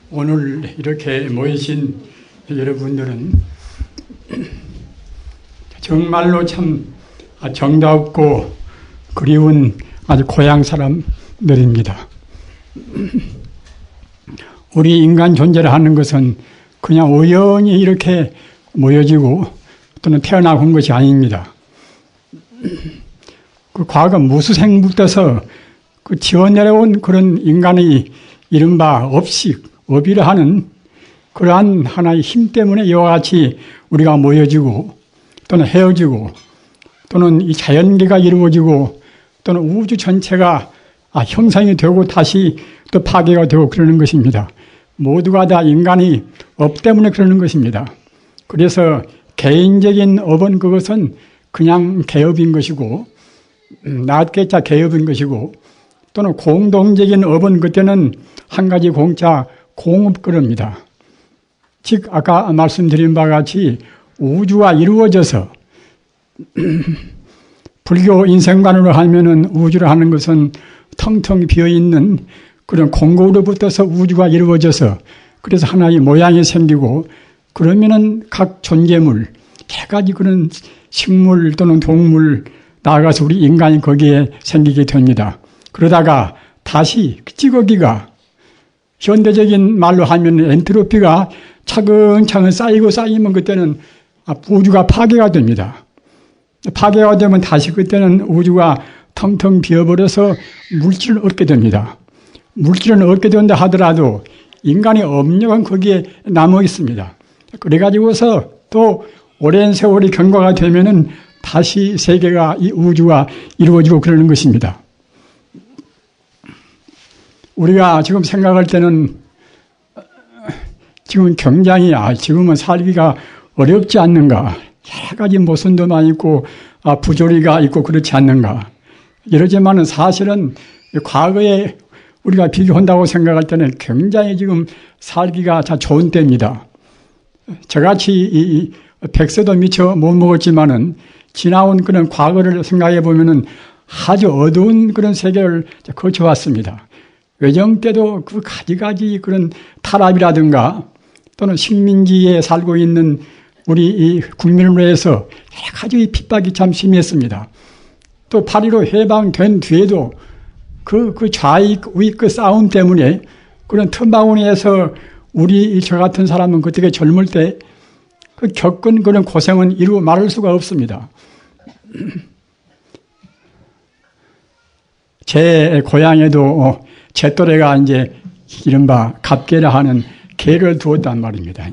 오늘 이렇게 모이신 여러분들은 정말로 참 정다웠고 그리운 아주 고향 사람들입니다. 우리 인간 존재를 하는 것은 그냥 우연히 이렇게 모여지고 또는 태어나고 한 것이 아닙니다. 그 과거 무수생부터서 그 지어내려온 그런 인간의 이른바 업이라 하는 그러한 하나의 힘 때문에 이와 같이 우리가 모여지고 또는 헤어지고 또는 이 자연계가 이루어지고 또는 우주 전체가 형성이 되고 다시 또 파괴가 되고 그러는 것입니다. 모두가 다 인간의 업 때문에 그러는 것입니다. 그래서 개인적인 업은 그것은 그냥 개업인 것이고 낫겠자 개업인 것이고 또는 공동적인 업은 그때는 한 가지 공자 공업 그럽니다. 즉 아까 말씀드린 바와 같이 우주가 이루어져서 불교 인생관으로 하면은 우주를 하는 것은 텅텅 비어있는 그런 공고로부터서 우주가 이루어져서 그래서 하나의 모양이 생기고 그러면은 각 존재물, 여러 가지 그런 식물 또는 동물 나아가서 우리 인간이 거기에 생기게 됩니다. 그러다가 다시 찌꺼기가 현대적인 말로 하면 엔트로피가 차근차근 쌓이면 그때는 우주가 파괴가 됩니다. 파괴가 되면 다시 그때는 우주가 텅텅 비어버려서 물질을 얻게 됩니다. 물질을 얻게 된다 하더라도 인간의 업력은 거기에 남아 있습니다. 그래가지고서 또 오랜 세월이 경과가 되면은 다시 세계가 이 우주가 이루어지고 그러는 것입니다. 우리가 지금 생각할 때는 지금 굉장히 지금은 살기가 어렵지 않는가, 여러 가지 모순도 많이 있고 부조리가 있고 그렇지 않는가. 이러지만은 사실은 과거에 우리가 비교한다고 생각할 때는 굉장히 지금 살기가 다 좋은 때입니다. 저같이 100세도 미처 못 먹었지만은 지나온 그런 과거를 생각해 보면은 아주 어두운 그런 세계를 거쳐왔습니다. 외정 때도 그 가지가지 그런 탄압이라든가 또는 식민지에 살고 있는 우리 이 국민을 위해서 여러 가지 핍박이 참 심했습니다. 또 8.15 해방된 뒤에도 그 좌익, 우익 그 싸움 때문에 그런 틈바구니에서 우리 저 같은 사람은 그때 젊을 때 그 겪은 그런 고생은 이루 말할 수가 없습니다. 제 고향에도 제 또래가 이제 이른바 갑계라 하는 개를 두었단 말입니다.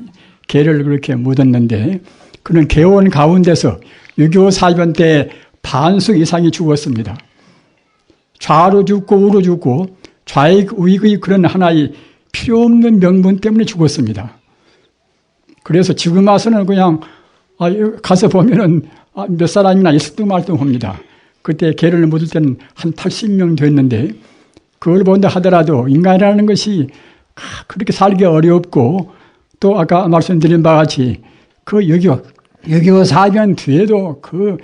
개를 그렇게 묻었는데 그런 개원 가운데서 6.25 사변 때 반수 이상이 죽었습니다. 좌로 죽고 우로 죽고 좌익 우익의 그런 하나의 필요 없는 명분 때문에 죽었습니다. 그래서 지금 와서는 그냥 가서 보면은 몇 사람이나 일뚱말뚱합니다. 그때 개를 묻을 때는 한 80명 됐는데 그걸 본다 하더라도 인간이라는 것이 그렇게 살기 어렵고 또 아까 말씀드린 바와 같이 그 6.25 사변 뒤에도 그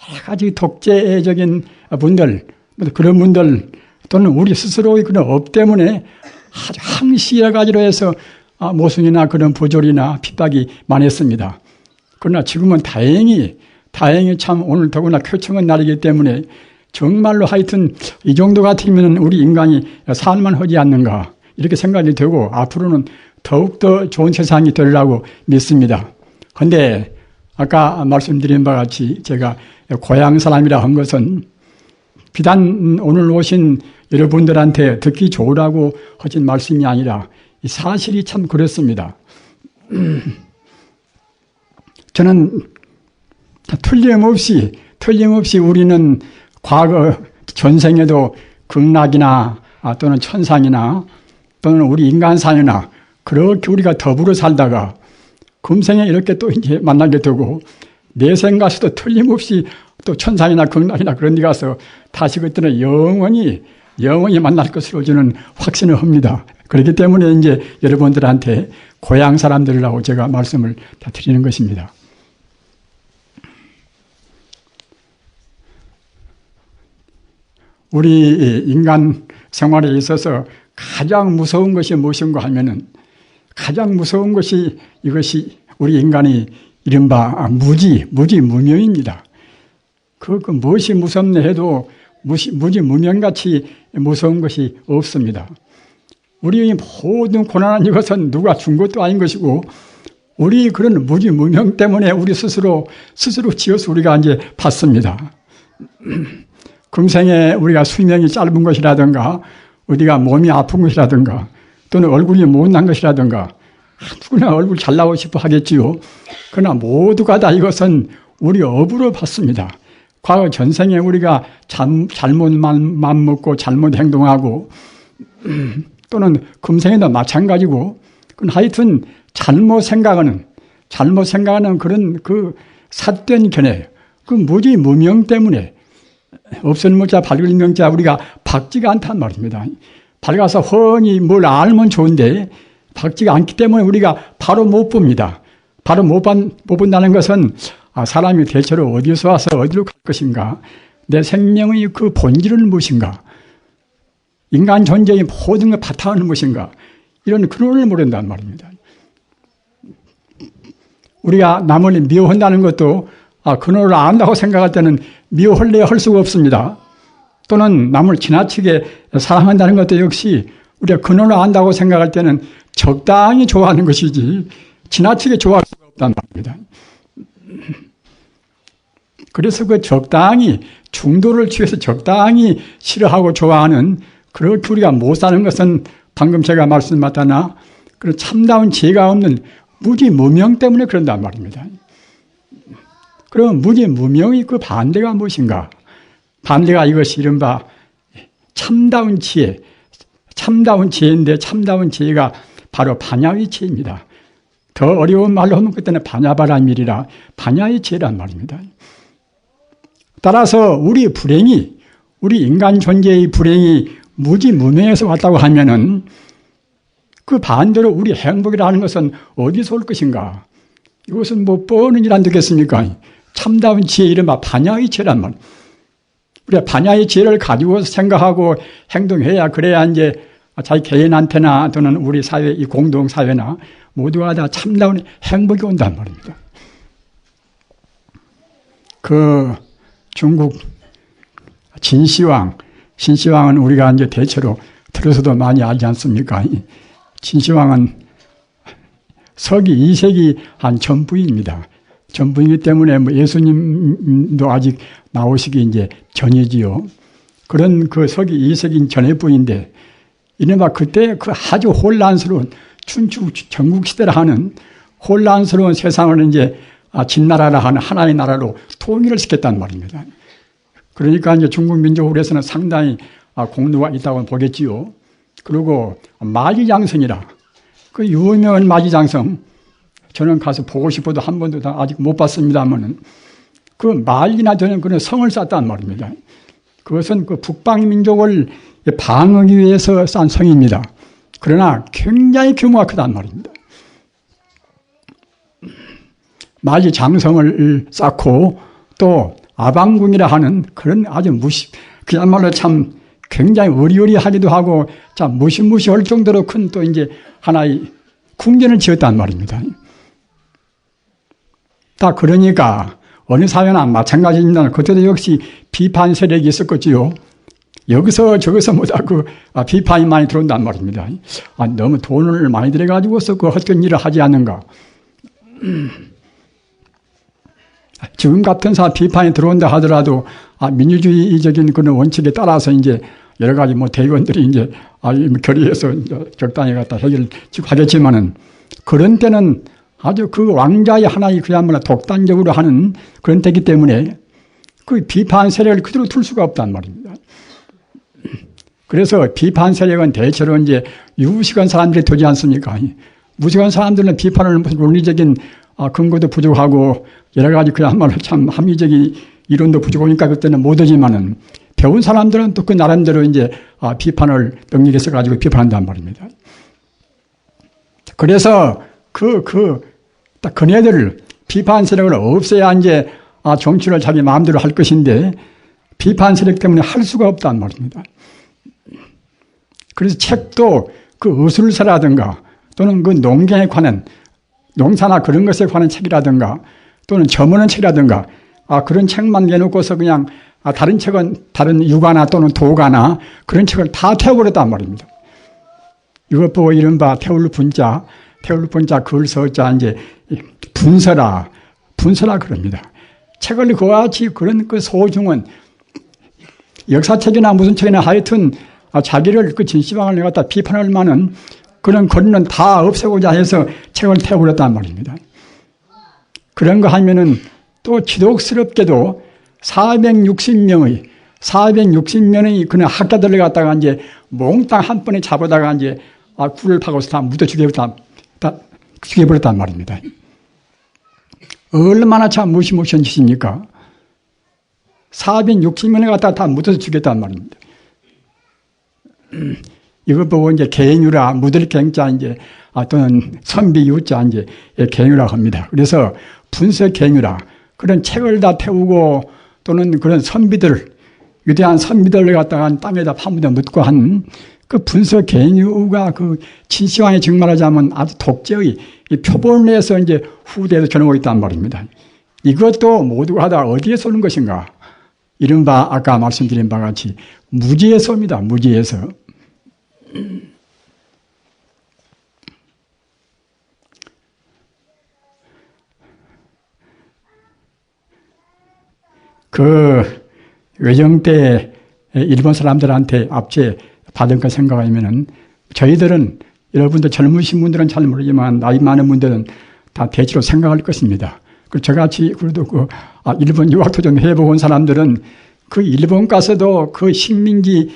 여러 가지 독재적인 분들 그런 분들 또는 우리 스스로의 그런 업 때문에 아주 항시 여러 가지로 해서 모순이나 그런 부조리나 핍박이 많았습니다. 그러나 지금은 다행히 참 오늘 더구나 표창은 날이기 때문에 정말로 하여튼 이 정도 같으면 우리 인간이 살만 하지 않는가 이렇게 생각이 되고 앞으로는 더욱더 좋은 세상이 되리라고 믿습니다. 그런데 아까 말씀드린 바와 같이 제가 고향 사람이라 한 것은 비단 오늘 오신 여러분들한테 듣기 좋으라고 하신 말씀이 아니라 이 사실이 참 그렇습니다. 저는 틀림없이 우리는 과거 전생에도 극락이나 또는 천상이나 또는 우리 인간사회나 그렇게 우리가 더불어 살다가 금생에 이렇게 또 이제 만나게 되고 내생 가서도 틀림없이 또 천상이나 극락이나 그런 데 가서 다시 그때는 영원히 만날 것으로 저는 확신을 합니다. 그렇기 때문에 이제 여러분들한테 고향 사람들이라고 제가 말씀을 다 드리는 것입니다. 우리 인간 생활에 있어서 가장 무서운 것이 무엇인가 하면은 가장 무서운 것이 이것이 우리 인간이 이른바 무지무명입니다. 그 무엇이 무섭네 해도 무지무명같이 무서운 것이 없습니다. 우리의 모든 고난한 이것은 누가 준 것도 아닌 것이고 우리 그런 무지무명 때문에 우리 스스로 지어서 우리가 이제 받습니다. 금생에 우리가 수명이 짧은 것이라든가 어디가 몸이 아픈 것이라든가 또는 얼굴이 못난 것이라든가 누구나 얼굴 잘 나오고 싶어 하겠지요. 그러나 모두가 다 이것은 우리 업으로 받습니다. 과거 전생에 우리가 잘못 맘먹고 잘못 행동하고 또는 금생에도 마찬가지고 하여튼 잘못 생각하는 그런 그 삿된 견해 그 무지무명 때문에 없은 무자 밝은 명자 우리가 밝지가 않단 말입니다. 밝아서 훤히 뭘 알면 좋은데 밝지가 않기 때문에 우리가 바로 못 봅니다. 바로 못 본다는 것은 사람이 대체로 어디서 와서 어디로 갈 것인가, 내 생명의 그 본질은 무엇인가, 인간 존재의 모든 걸 바탕은 무엇인가, 이런 근원을 모른단 말입니다. 우리가 남을 미워한다는 것도 근원을 안다고 생각할 때는 미워할래야 할 수가 없습니다. 또는 남을 지나치게 사랑한다는 것도 역시 우리가 근원을 안다고 생각할 때는 적당히 좋아하는 것이지 지나치게 좋아할 수가 없단 말입니다. 그래서 그 적당히 중도를 취해서 적당히 싫어하고 좋아하는 그렇게 우리가 못 사는 것은 방금 제가 말씀드렸다나 그런 참다운 지혜가 없는 무지무명 때문에 그런단 말입니다. 그럼 무지무명의 그 반대가 무엇인가? 반대가 이것이 이른바 참다운 지혜. 참다운 지혜인데 참다운 지혜가 바로 반야의 지혜입니다. 더 어려운 말로 하면 그때는 반야바라밀이라 반야의 지혜란 말입니다. 따라서 우리 인간 존재의 불행이 무지무명에서 왔다고 하면은 그 반대로 우리 행복이라는 것은 어디서 올 것인가? 이것은 뭐 뻔한 일 안 되겠습니까? 참다운 지혜 이른바 반야의 지혜란 말. 우리가 반야의 지혜를 가지고 생각하고 행동해야 그래야 이제 자기 개인한테나 또는 우리 사회, 이 공동사회나 모두가 다 참다운 행복이 온단 말입니다. 그 중국 신시황은 우리가 이제 대체로 들어서도 많이 알지 않습니까? 진시황은 서기 2세기 한 전부입니다. 전부이기 때문에 뭐 예수님도 아직 나오시기 이제 전이지요. 그런 그 서기 2세기 전의 분인데, 이른바 그때 그 아주 혼란스러운 춘추 전국시대라 하는 혼란스러운 세상을 이제 진나라라 하는 하나의 나라로 통일을 시켰단 말입니다. 그러니까 이제 중국 민족으로서는 상당히 공로가 있다고 보겠지요. 그리고 마지장성이라 그 유명한 마지장성, 저는 가서 보고 싶어도 한 번도 다 아직 못 봤습니다만은 그 말이나 되는 그런 성을 쌓았단 말입니다. 그것은 그 북방 민족을 방어하기 위해서 쌓은 성입니다. 그러나 굉장히 규모가 크단 말입니다. 마지장성을 쌓고 또 아방궁이라 하는 그런 아주 그야말로 참 굉장히 어리어리하기도 하고 참 무시무시할 정도로 큰 또 이제 하나의 궁전을 지었단 말입니다. 다 그러니까 어느 사회나 마찬가지입니다. 그때도 역시 비판 세력이 있었겠지요. 여기서 저기서 뭐다 비판이 많이 들어온단 말입니다. 너무 돈을 많이 들여가지고서 그 헛된 일을 하지 않는가. 지금 같은 비판이 들어온다 하더라도 민주주의적인 그런 원칙에 따라서 이제 여러 가지 대의원들이 이제 결의해서 이제 적당히 갖다 해결을 하겠지만은 그런 때는 아주 그 왕자의 하나의 그야말로 독단적으로 하는 그런 때이기 때문에 그 비판 세력을 그대로 둘 수가 없단 말입니다. 그래서 비판 세력은 대체로 이제 유식한 사람들이 되지 않습니까? 무식한 사람들은 비판을 무슨 논리적인 근거도 부족하고 여러 가지 그야말로 참 합리적인 이론도 부족하니까 그때는 못하지만은 배운 사람들은 또 그 나름대로 이제 비판을 능력이 있어가지고 비판한단 말입니다. 그래서 딱 그네들 비판 세력을 없애야 이제 정치를 자기 마음대로 할 것인데 비판 세력 때문에 할 수가 없단 말입니다. 그래서 책도 그 의술서라든가 또는 그 농경에 관한 농사나 그런 것에 관한 책이라든가 또는 저문은 책이라든가 그런 책만 내놓고서 그냥 다른 책은 다른 유가나 또는 도가나 그런 책을 다 태워버렸단 말입니다. 이것 보고 이른바 태울 분자 글 서자 이제 분서라 그럽니다. 책을 그와 같이 그런 그 소중은 역사책이나 무슨 책이나 하여튼 자기를 그 진시방을 갖다 비판할 만한 그런 권리는 다 없애고자 해서 책을 태워버렸단 말입니다. 그런 거 하면은 또 지독스럽게도 460명의 그런 학자들을 갖다가 이제 몽땅 한 번에 잡아다가 이제 굴을 파고서 다 묻어 죽여버렸단 말입니다. 얼마나 참 무시무시한 짓입니까? 460명을 갖다가 다 묻어서 죽였단 말입니다. 이것 보고 이제 개유라, 묻을 갱자 이제 또는 선비유자 이제 개유라 합니다. 그래서 분서 개유라 그런 책을 다 태우고 또는 그런 선비들 위대한 선비들을 갖다가 땅에다 파묻어 묻고 한 그 분서 개유가 그 진시황에 정말하자면 아주 독재의 표본을 내서 이제 후대에서 전하고 있단 말입니다. 이것도 모두가 다 어디에서 오는 것인가? 이른바 아까 말씀드린 바와 같이 무지에서 옵니다. 무지에서. 그 외정 때 일본 사람들한테 압제 받은 거 생각하면은 저희들은 여러분들 젊으신 분들은 잘 모르지만 나이 많은 분들은 다 대체로 생각할 것입니다. 그 저같이 그래도 일본 유학도 좀 해본 사람들은 그 일본 가서도 그 식민지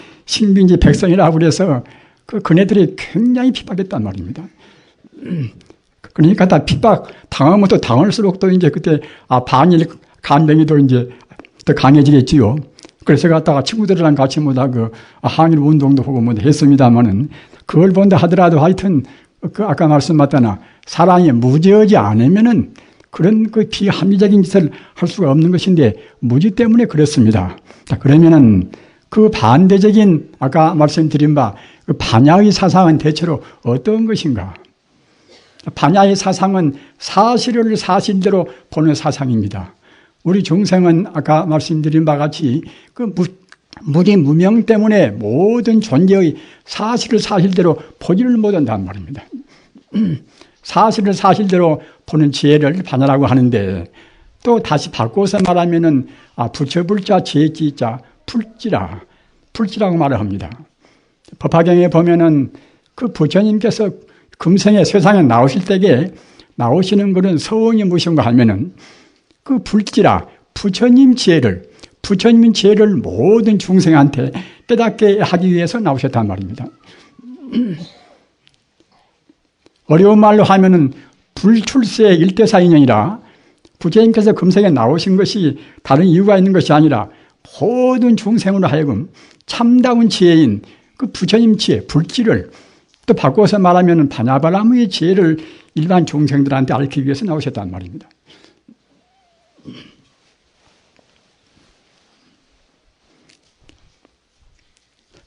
백성이라고 그래서 그네들이 굉장히 핍박했단 말입니다. 그러니까 다 핍박 당하면 또 당할수록 또 이제 그때 반일 간병이도 이제 더 강해지겠지요. 그래서 갔다가 친구들이랑 같이 항일 운동도 하고 했습니다만은 그걸 본다 하더라도 하여튼 아까 말씀하셨나 사랑이 무지하지 않으면은 그런 그 비합리적인 짓을 할 수가 없는 것인데 무지 때문에 그렇습니다. 자, 그러면은 그 반대적인 아까 말씀드린 바 그 반야의 사상은 대체로 어떤 것인가? 반야의 사상은 사실을 사실대로 보는 사상입니다. 우리 중생은 아까 말씀드린 바 같이 그 무기 무명 때문에 모든 존재의 사실을 사실대로 보지를 못한단 말입니다. 사실을 사실대로 보는 지혜를 반야라고 하는데 또 다시 바꿔서 말하면은 부처불자 지혜지자 풀지라고 말을 합니다. 법화경에 보면은 그 부처님께서 금생에 세상에 나오실 때에 나오시는 그런 서원이 무엇인가 하면은 그 부처님 지혜를 모든 중생한테 깨닫게 하기 위해서 나오셨단 말입니다. 어려운 말로 하면은 불출세 일대사인연이라 부처님께서 금생에 나오신 것이 다른 이유가 있는 것이 아니라 모든 중생으로 하여금 참다운 지혜인 그 부처님 지혜, 불지를 또 바꿔서 말하면 반야바라무의 지혜를 일반 중생들한테 알리기 위해서 나오셨단 말입니다.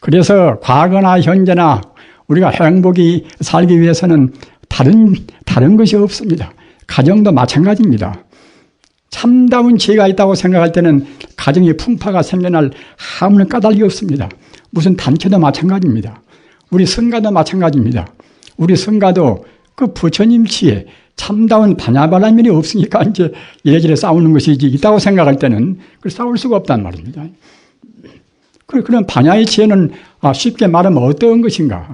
그래서 과거나 현재나 우리가 행복히 살기 위해서는 다른 것이 없습니다. 가정도 마찬가지입니다. 참다운 지혜가 있다고 생각할 때는 가정의 풍파가 생겨날 아무런 까닭이 없습니다. 무슨 단체도 마찬가지입니다. 우리 성가도 마찬가지입니다. 우리 성가도 그 부처님 지혜, 참다운 반야바라밀이 없으니까 이제 이래저래 싸우는 것이지 있다고 생각할 때는 싸울 수가 없단 말입니다. 그런 반야의 지혜는 쉽게 말하면 어떤 것인가?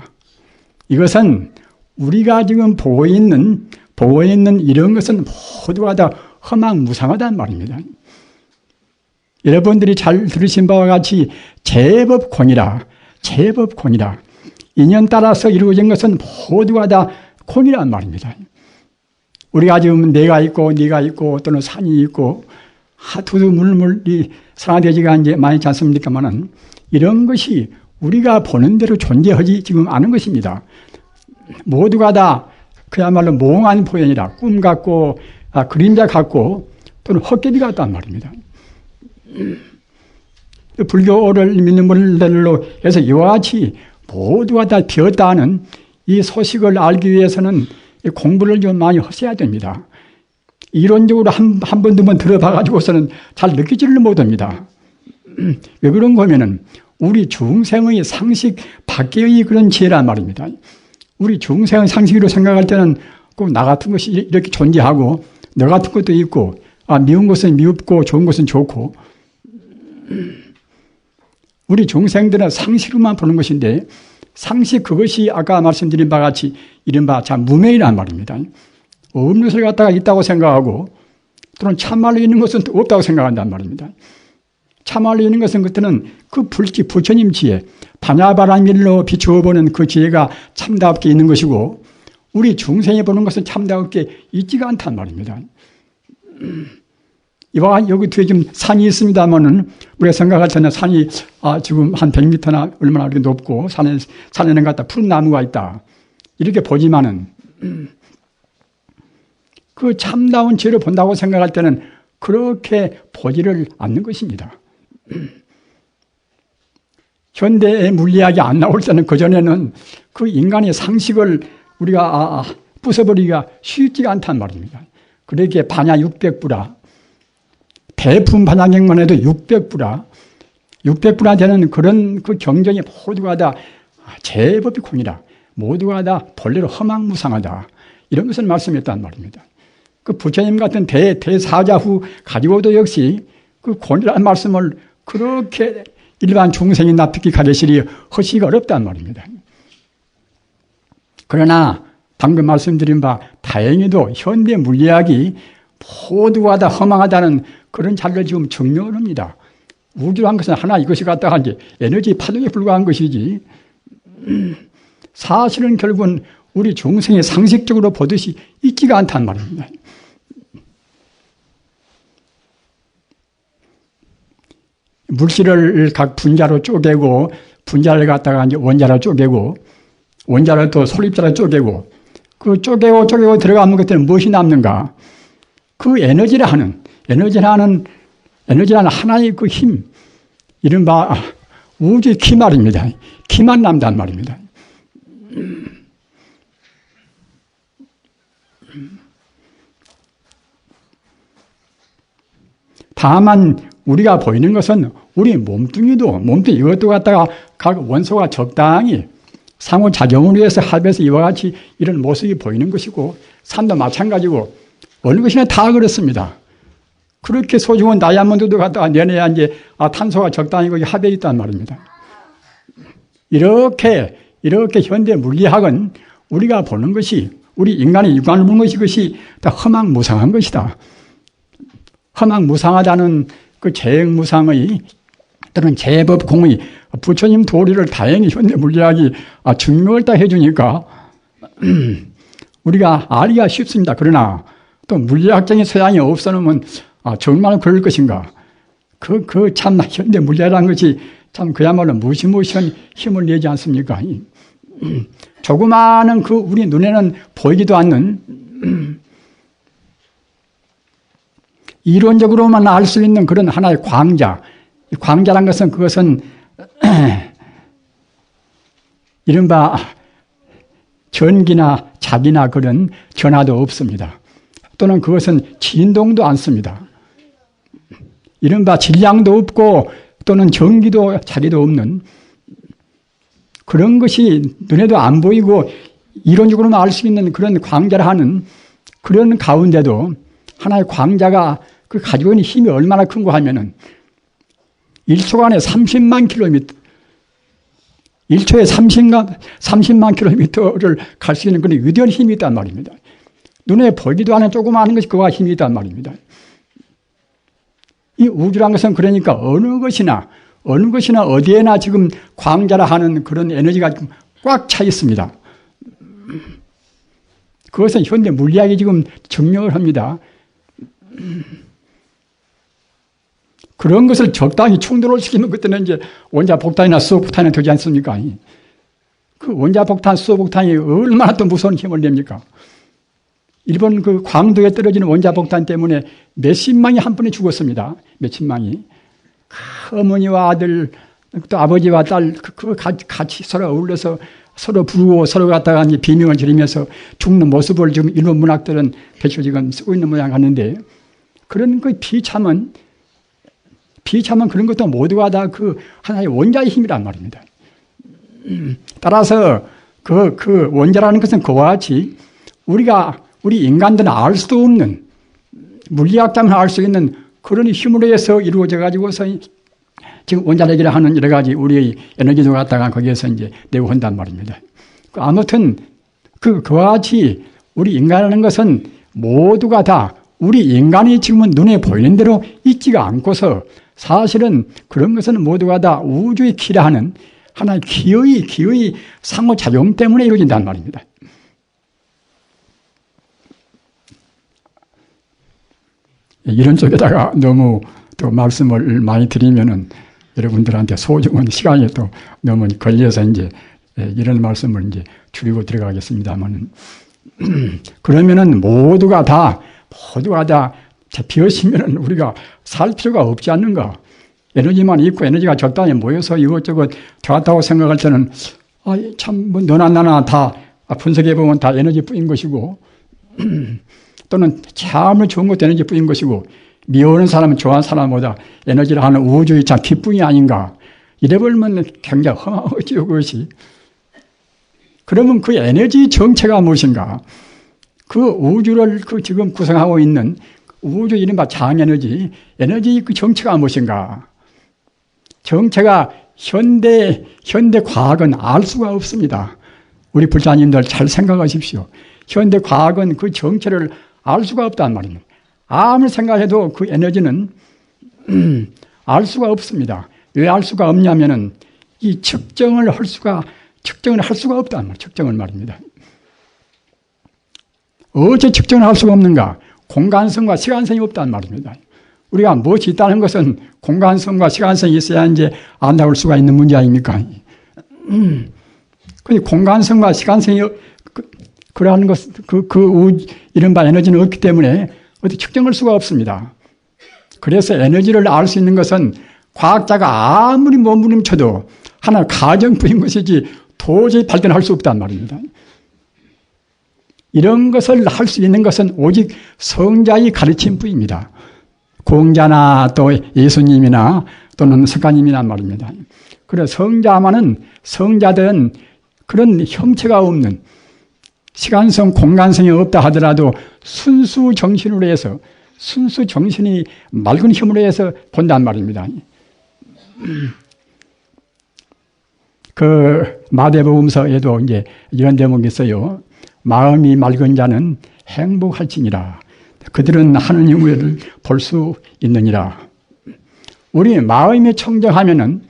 이것은 우리가 지금 보고 있는 이런 것은 모두가 다 허망무상하단 말입니다. 여러분들이 잘 들으신 바와 같이 제법공이라 인연 따라서 이루어진 것은 모두가 다 공이란 말입니다. 우리가 지금 내가 있고 네가 있고 또는 산이 있고 두두물물이 산화대지가 이제 많이 있지 않습니까만은 이런 것이 우리가 보는 대로 존재하지 지금 않은 것입니다. 모두가 다 그야말로 몽한 포현이라 꿈 같고 그림자 같고 또는 헛개비 같단 말입니다. 불교를 믿는 분들로 해서 이와 같이 모두가 다 비었다 하는 이 소식을 알기 위해서는 공부를 좀 많이 하셔야 됩니다. 이론적으로 한 번, 두 번 들어봐가지고서는 잘 느끼지를 못합니다. 왜 그런 거면은 우리 중생의 상식 밖의 그런 지혜란 말입니다. 우리 중생의 상식으로 생각할 때는 꼭 나 같은 것이 이렇게 존재하고 너 같은 것도 있고 미운 것은 미흡고 좋은 것은 좋고 우리 중생들은 상식으로만 보는 것인데 상식 그것이 아까 말씀드린 바와 같이 이른바 참 무명이란 말입니다. 없는 것을 갖다가 있다고 생각하고 또는 참말로 있는 것은 없다고 생각한단 말입니다. 참말로 있는 것은 그때는 그 부처님 지혜, 반야바라밀로 비추어 보는 그 지혜가 참답게 있는 것이고 우리 중생이 보는 것은 참답게 있지가 않단 말입니다. 이와 여기 뒤에 지금 산이 있습니다만은 우리가 생각할 때는 산이 지금 한 100m나 얼마나 이렇게 높고 산에는 갖다 푸른 나무가 있다. 이렇게 보지만은 그 참다운 지혜를 본다고 생각할 때는 그렇게 보지를 않는 것입니다. 현대의 물리학이 안 나올 때는 그전에는 그 인간의 상식을 우리가 부숴버리기가 쉽지가 않단 말입니다. 그렇게 반야 600부라, 대품 반야경만 해도 600부라 되는 그런 그 경전이 모두가 다 제법이콩이라, 모두가 다 본래로 허망무상하다. 이런 것을 말씀했단 말입니다. 그 부처님 같은 대사자후 가지고도 역시 그 곤이라는 말씀을 그렇게 일반 중생이 납득히 가르치리 하시기가 어렵단 말입니다. 그러나 방금 말씀드린 바 다행히도 현대 물리학이 모두가 다 허망하다는 그런 자료를 지금 증명을 합니다. 우주란 것은 하나 이것이 갖다가 이제 에너지 파동에 불과한 것이지 사실은 결국은 우리 중생이 상식적으로 보듯이 있지가 않단 말입니다. 물질을 각 분자로 쪼개고 분자를 갖다가 이제 원자로 쪼개고 원자를 또 솔입자로 쪼개고 그 쪼개고 들어가는 것들은 무엇이 남는가? 그 에너지라는 하나의 그 힘, 이른바 우주의 키 말입니다. 키만 남단 말입니다. 다만 우리가 보이는 것은 우리 몸뚱이 이것도 갖다가 각 원소가 적당히 상호작용을 위해서 합해서 이와 같이 이런 모습이 보이는 것이고 산도 마찬가지고 어느 것이나 다 그렇습니다. 그렇게 소중한 다이아몬드도 갖다가 내내야 이제 탄소가 적당히 거기 합해 있단 말입니다. 이렇게 현대 물리학은 우리가 보는 것이 우리 인간의 육안을 보는 것이 그것이 다 허망무상한 것이다. 허망무상하다는 그 재행무상의 또는 제법공의 부처님 도리를 다행히 현대 물리학이 증명을 다 해주니까 우리가 알기가 쉽습니다. 그러나 또 물리학적인 소양이 없어놓으면 정말 그럴 것인가. 그 참 현대 물리학이라는 것이 참 그야말로 무시무시한 힘을 내지 않습니까? 조그마한 그 우리 눈에는 보이지도 않는 이론적으로만 알 수 있는 그런 하나의 광자. 광자란 것은 그것은 이른바 전기나 자기나 그런 전하도 없습니다. 또는 그것은 진동도 않습니다. 이른바 질량도 없고 또는 전기도 자기도 없는 그런 것이 눈에도 안 보이고 이론적으로만 알 수 있는 그런 광자라 하는 그런 가운데도 하나의 광자가 그 가지고 있는 힘이 얼마나 큰가 하면은 1초간에 30만 킬로미터, 1초에 30만 킬로미터를 갈 수 있는 그런 위대한 힘이 있단 말입니다. 눈에 보이지도 않은 조그마한 것이 그와 힘이 있단 말입니다. 이 우주란 것은 그러니까 어느 것이나 어디에나 지금 광자라 하는 그런 에너지가 꽉 차 있습니다. 그것은 현대 물리학이 지금 증명을 합니다. 그런 것을 적당히 충돌을 시키면 그때는 이제 원자폭탄이나 수소폭탄이 되지 않습니까? 그 원자폭탄, 수소폭탄이 얼마나 또 무서운 힘을 냅니까? 일본 그 광도에 떨어지는 원자폭탄 때문에 몇십만이 한 번에 죽었습니다. 몇십만이. 그 어머니와 아들 또 아버지와 딸, 같이 서로 어울려서 서로 부르고 서로 갖다가 이제 비명을 지르면서 죽는 모습을 지금 일본 문학들은 대충 지금 쓰고 있는 모양 같는데, 그런 그 비참은 그런 것도 모두가 다 그 하나의 원자의 힘이란 말입니다. 따라서 그 원자라는 것은 그와 같이 우리 인간들은 알 수도 없는, 물리학자만 알 수 있는 그런 힘으로 해서 이루어져 가지고서 지금 원자력이라 하는 여러 가지 우리의 에너지도 갖다가 거기에서 이제 내고 한단 말입니다. 아무튼 그와 같이 우리 인간이라는 것은 모두가 다 우리 인간이 지금은 눈에 보이는 대로 있지가 않고서 사실은 그런 것은 모두가 다 우주의 기라 하는 하나의 기의 상호작용 때문에 이루어진단 말입니다. 이런 쪽에다가 너무 또 말씀을 많이 드리면은 여러분들한테 소중한 시간이 또 너무 걸려서 이제 이런 말씀을 이제 줄이고 들어가겠습니다만, 그러면은 모두가 다 비었으면은 우리가 살 필요가 없지 않는가? 에너지만 있고 에너지가 적당히 모여서 이것저것 좋다고 생각할 때는 참 뭐 너나 나나 다 분석해 보면 다 에너지뿐인 것이고, 또는 참 좋은 것도 에너지뿐인 것이고, 미워하는 사람은 좋아하는 사람보다 에너지를 하는 우주의 참 기쁨이 아닌가. 이래버리면 굉장히 험하죠, 그것이. 그러면 그 에너지 정체가 무엇인가? 그 우주를 지금 구성하고 있는 우주 이른바 장에너지, 에너지 그 정체가 무엇인가? 정체가 현대 과학은 알 수가 없습니다. 우리 불자님들 잘 생각하십시오. 현대 과학은 그 정체를 알 수가 없단 말입니다. 아무리 생각해도 그 에너지는 알 수가 없습니다. 왜 알 수가 없냐면은 이 측정을 할 수가 없단 말이에요. 측정을 말입니다. 어째 측정을 할 수가 없는가? 공간성과 시간성이 없단 말입니다. 우리가 무엇이 있다는 것은 공간성과 시간성이 있어야 이제 안다고 할 수가 있는 문제 아닙니까? 공간성과 시간성이 그러한 것, 이른바 에너지는 없기 때문에 어디 측정할 수가 없습니다. 그래서 에너지를 알 수 있는 것은 과학자가 아무리 몸부림쳐도 하나 가정뿐인 것이지 도저히 발견할 수 없단 말입니다. 이런 것을 할 수 있는 것은 오직 성자의 가르침뿐입니다. 공자나 또 예수님이나 또는 석가님이란 말입니다. 그래서 성자들은 그런 형체가 없는, 시간성, 공간성이 없다 하더라도 순수 정신으로 해서, 순수 정신이 맑은 힘으로 해서 본단 말입니다. 그 마태복음서에도 이제 이런 대목이 있어요. 마음이 맑은 자는 행복할지니라. 그들은 하느님을 볼 수 있느니라. 우리 마음이 청정하면은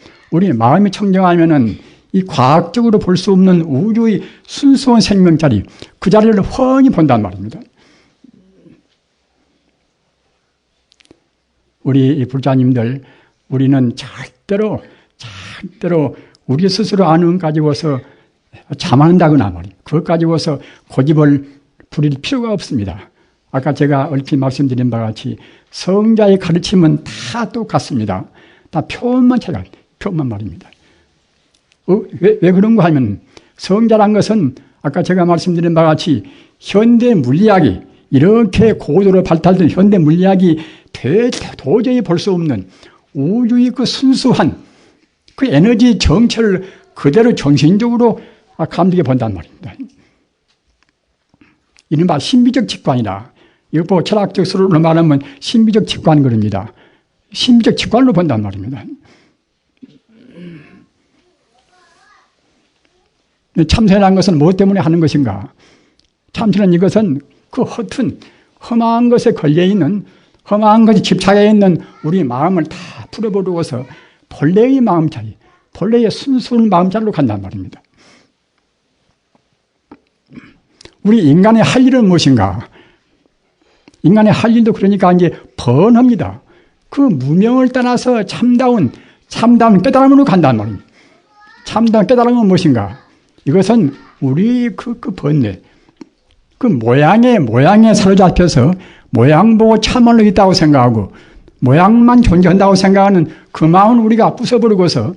이 과학적으로 볼 수 없는 우주의 순수한 생명자리, 그 자리를 훤히 본단 말입니다. 우리 불자님들, 우리는 절대로 우리 스스로 아는 것 가지고서 자만한다거나 말이에요. 그것 가지고서 고집을 부릴 필요가 없습니다. 아까 제가 얼핏 말씀드린 바와 같이 성자의 가르침은 다 똑같습니다. 다 표현만 말입니다. 왜 그런가 하면 성자란 것은 아까 제가 말씀드린 바와 같이 현대 물리학이 이렇게 고도로 발달된 현대 물리학이 도저히 볼 수 없는 우주의 그 순수한 그 에너지 정체를 그대로 정신적으로 감독해 본단 말입니다. 이른바 신비적 직관이다. 이거 보고 철학적 수로로 말하면 신비적 직관 그럽니다. 신비적 직관으로 본단 말입니다. 참선이라는 것은 무엇 때문에 하는 것인가? 참선은 이것은 그 험한 것에 걸려있는, 험한 것에 집착해 있는 우리 마음을 다 풀어버리고서 본래의 마음자리, 본래의 순수한 마음자리로 간단 말입니다. 우리 인간의 할 일은 무엇인가? 인간의 할 일도 그러니까 이제 번합니다. 그 무명을 떠나서 참다운 깨달음으로 간단 말입니다. 참다운 깨달음은 무엇인가? 이것은 우리 그 번뇌, 그 모양에 사로잡혀서 모양 보고 참말로 있다고 생각하고 모양만 존재한다고 생각하는 그 마음을 우리가 부숴버리고서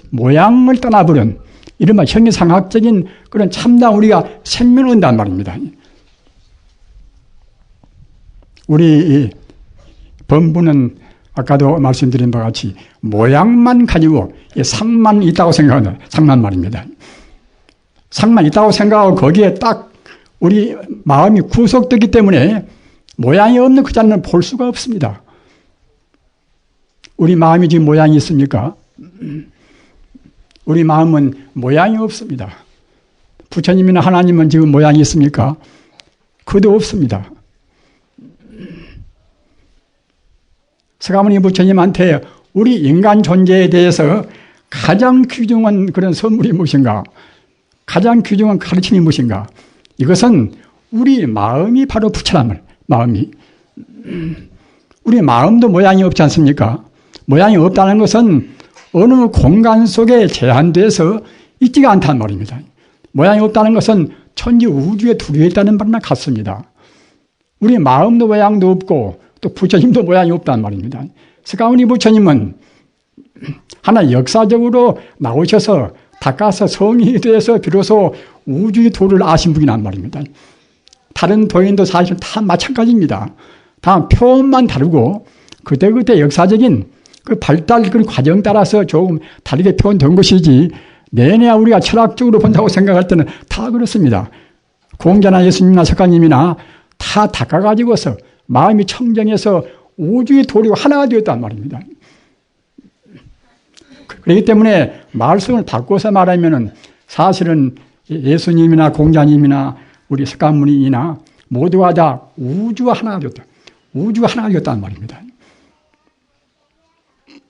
모양을 떠나버린 이른바 형이상학적인 그런 참다 우리가 생명을 얻는단 말입니다. 우리 범부는 아까도 말씀드린 바와 같이 모양만 가지고 상만 있다고 생각하는 상만 말입니다. 상만 있다고 생각하고 거기에 딱 우리 마음이 구속되기 때문에 모양이 없는 그 자는 볼 수가 없습니다. 우리 마음이 지금 모양이 있습니까? 우리 마음은 모양이 없습니다. 부처님이나 하나님은 지금 모양이 있습니까? 그도 없습니다. 서가모니 부처님한테 우리 인간 존재에 대해서 가장 귀중한 그런 선물이 무엇인가? 가장 귀중한 가르침이 무엇인가? 이것은 우리 마음이 바로 부처란 마음이. 우리 마음도 모양이 없지 않습니까? 모양이 없다는 것은 어느 공간 속에 제한돼서 있지가 않다는 말입니다. 모양이 없다는 것은 천지 우주에 두루에 있다는 말이나 같습니다. 우리 마음도 모양도 없고 또 부처님도 모양이 없다는 말입니다. 서가모니 부처님은 하나 역사적으로 나오셔서 닦아서 성이 되어서 비로소 우주의 도를 아신 분이란 말입니다. 다른 도인도 사실 다 마찬가지입니다. 다 표현만 다르고 그때그때 역사적인 그 발달 그 과정 따라서 조금 다르게 표현된 것이지 내내 우리가 철학적으로 본다고 생각할 때는 다 그렇습니다. 공자나 예수님이나 석가님이나 다 닦아가지고서 마음이 청정해서 우주의 도리와 하나가 되었단 말입니다. 그렇기 때문에 말씀을 바꿔서 말하면은 사실은 예수님이나 공자님이나 우리 석가모니나 모두가 다 우주와 하나가 되었다. 우주가 하나가 되었다는 말입니다.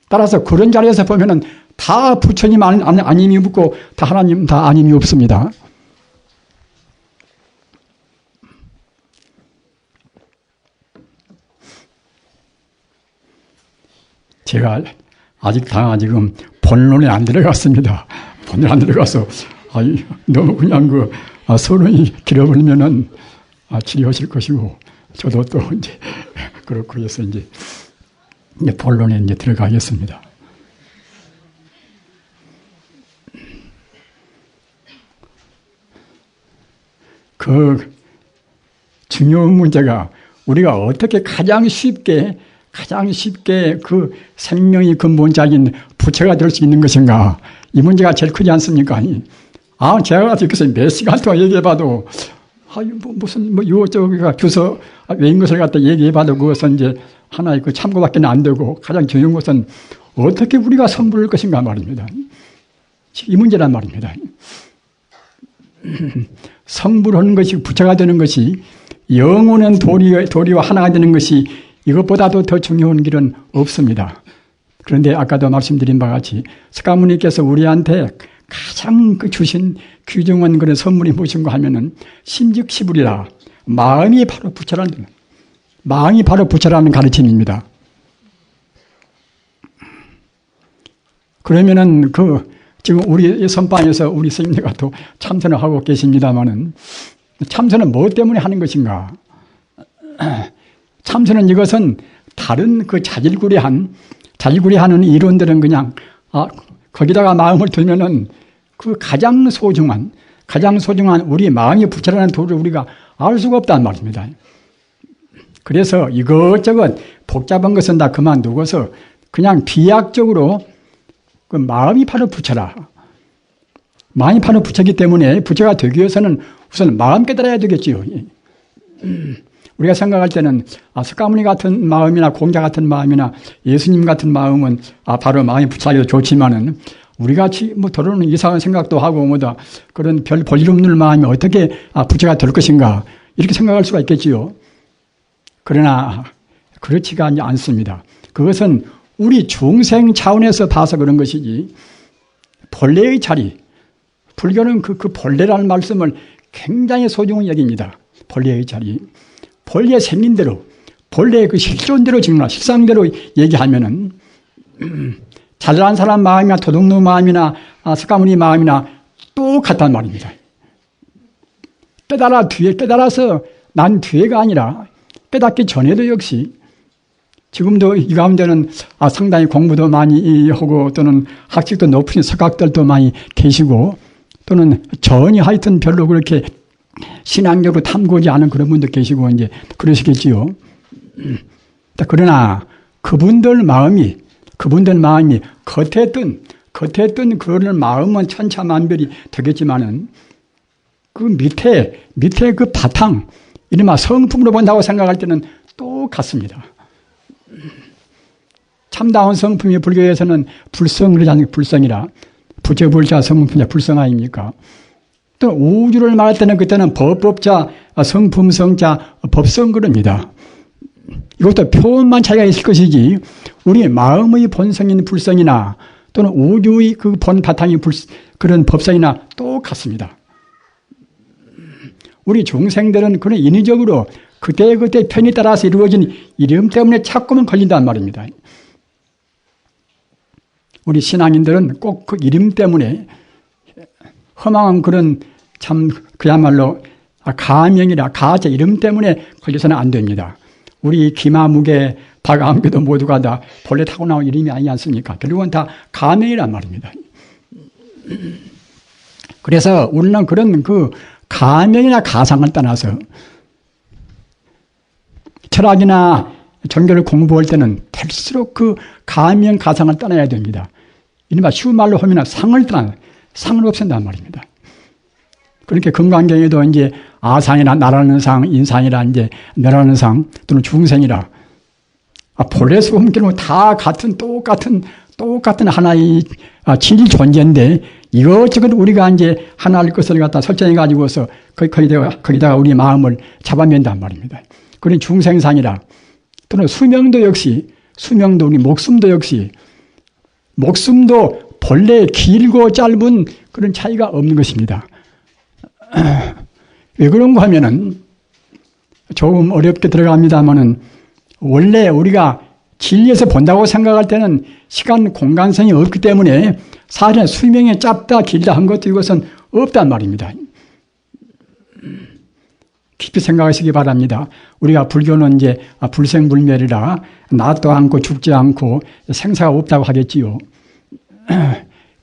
따라서 그런 자리에서 보면은 다 부처님 아님이 없고 다 하나님 다 아님이 없습니다. 제가 아직 지금 본론에 안 들어갔습니다. 본론에 안 들어가서 너무 그냥 서론이 길어버리면은 치료하실 것이고 저도 또 이제 그렇고 해서 이제 본론에 이제 들어가겠습니다. 그 중요한 문제가 우리가 어떻게 가장 쉽게 그 생명의 근본자인 부처가 될 수 있는 것인가? 이 문제가 제일 크지 않습니까? 제가 이렇게 몇 시간 동안 얘기해봐도, 이것저것 주서 외인 것을 갖다 얘기해봐도 그것은 이제 하나의 그 참고밖에 안 되고 가장 중요한 것은 어떻게 우리가 성불할 것인가 말입니다. 이 문제란 말입니다. 성불하는 것이 부처가 되는 것이 영원한 도리와 하나가 되는 것이 이것보다도 더 중요한 길은 없습니다. 그런데 아까도 말씀드린 바와 같이 석가모니께서 우리한테 가장 주신 귀중한 그런 선물이 무엇인가 하면은 심즉시불이라 마음이 바로 부처라는 가르침입니다. 그러면은 지금 우리 선방에서 우리 스님들과 또 참선을 하고 계십니다마는 참선은 무엇 때문에 하는 것인가? 참선은 이것은 다른 그 자질구레하는 이론들은 그냥 거기다가 마음을 두면은 그 가장 소중한 우리 마음이 부처라는 도를 우리가 알 수가 없단 말입니다. 그래서 이것저것 복잡한 것은 다 그만두고서 그냥 비약적으로 그 마음이 바로 부처라. 마음이 바로 부처이기 때문에 부처가 되기 위해서는 우선 마음 깨달아야 되겠지요. 우리가 생각할 때는 석가모니 같은 마음이나 공자 같은 마음이나 예수님 같은 마음은 바로 마음이 부처라도 좋지만은 우리같이 더러는 이상한 생각도 하고 그런 별 볼일 없는 마음이 어떻게 부처가 될 것인가 이렇게 생각할 수가 있겠지요. 그러나 그렇지가 않습니다. 그것은 우리 중생 차원에서 봐서 그런 것이지 본래의 자리, 불교는 그 본래라는 말씀을 굉장히 소중히 여깁니다. 본래의 자리. 본래 생긴 대로, 본래 그 실존대로 실상대로 얘기하면은, 잘난 사람 마음이나 도둑놈 마음이나 석가모니 마음이나 똑같단 말입니다. 깨달아서 난 뒤에가 아니라 깨닫기 전에도 역시 지금도 이 가운데는 상당히 공부도 많이 하고 또는 학식도 높으신 석학들도 많이 계시고 또는 전혀 하여튼 별로 그렇게 신앙적으로 탐구하지 않은 그런 분도 계시고 이제 그러시겠지요. 그러나 그분들 마음이 겉에 뜬 그런 마음은 천차만별이 되겠지만은 그 밑에 그 바탕, 이른바 성품으로 본다고 생각할 때는 똑같습니다. 참다운 성품이 불교에서는 불성이라지 않습니까? 불성이라. 부처불자 성품자 불성 아닙니까? 또 우주를 말할 때는 그때는 법법자, 성품성자, 법성 그럽니다. 이것도 표현만 차이가 있을 것이지 우리 마음의 본성인 불성이나 또는 우주의 그 본 바탕이 그런 법성이나 똑같습니다. 우리 중생들은 그런 인위적으로 그때그때 편에 따라서 이루어진 이름 때문에 자꾸만 걸린단 말입니다. 우리 신앙인들은 꼭 그 이름 때문에 허망한 그런 참 그야말로 가명이라 가짜 이름 때문에 걸려서는 안 됩니다. 우리 기마무게 박암기도 모두가 다 본래 타고나온 이름이 아니지 않습니까? 결국은 다 가명이란 말입니다. 그래서 우리는 그런 그 가명이나 가상을 떠나서 철학이나 종교를 공부할 때는 될수록 그 가명 가상을 떠나야 됩니다. 이른바 쉬운 말로 하면 상을 없앤단 말입니다. 그렇게 금강경에도 이제 아상이나 나라는 상, 인상이라 이제 너라는 상 또는 중생이라 본래서 옮기는 다 똑같은 하나의 진리 존재인데 이것저것 우리가 이제 하나의 것을 갖다 설정해 가지고서 거기다가 우리 마음을 잡아맨단 말입니다. 그런 중생상이라 또는 수명도 우리 목숨도 역시 목숨도 본래 길고 짧은 그런 차이가 없는 것입니다. 왜 그런가 하면은 조금 어렵게 들어갑니다만은 원래 우리가 진리에서 본다고 생각할 때는 시간 공간성이 없기 때문에 사실은 수명이 짧다 길다 한 것도 이것은 없단 말입니다. 깊이 생각하시기 바랍니다. 우리가 불교는 이제 불생불멸이라 나도 않고 죽지 않고 생사가 없다고 하겠지요.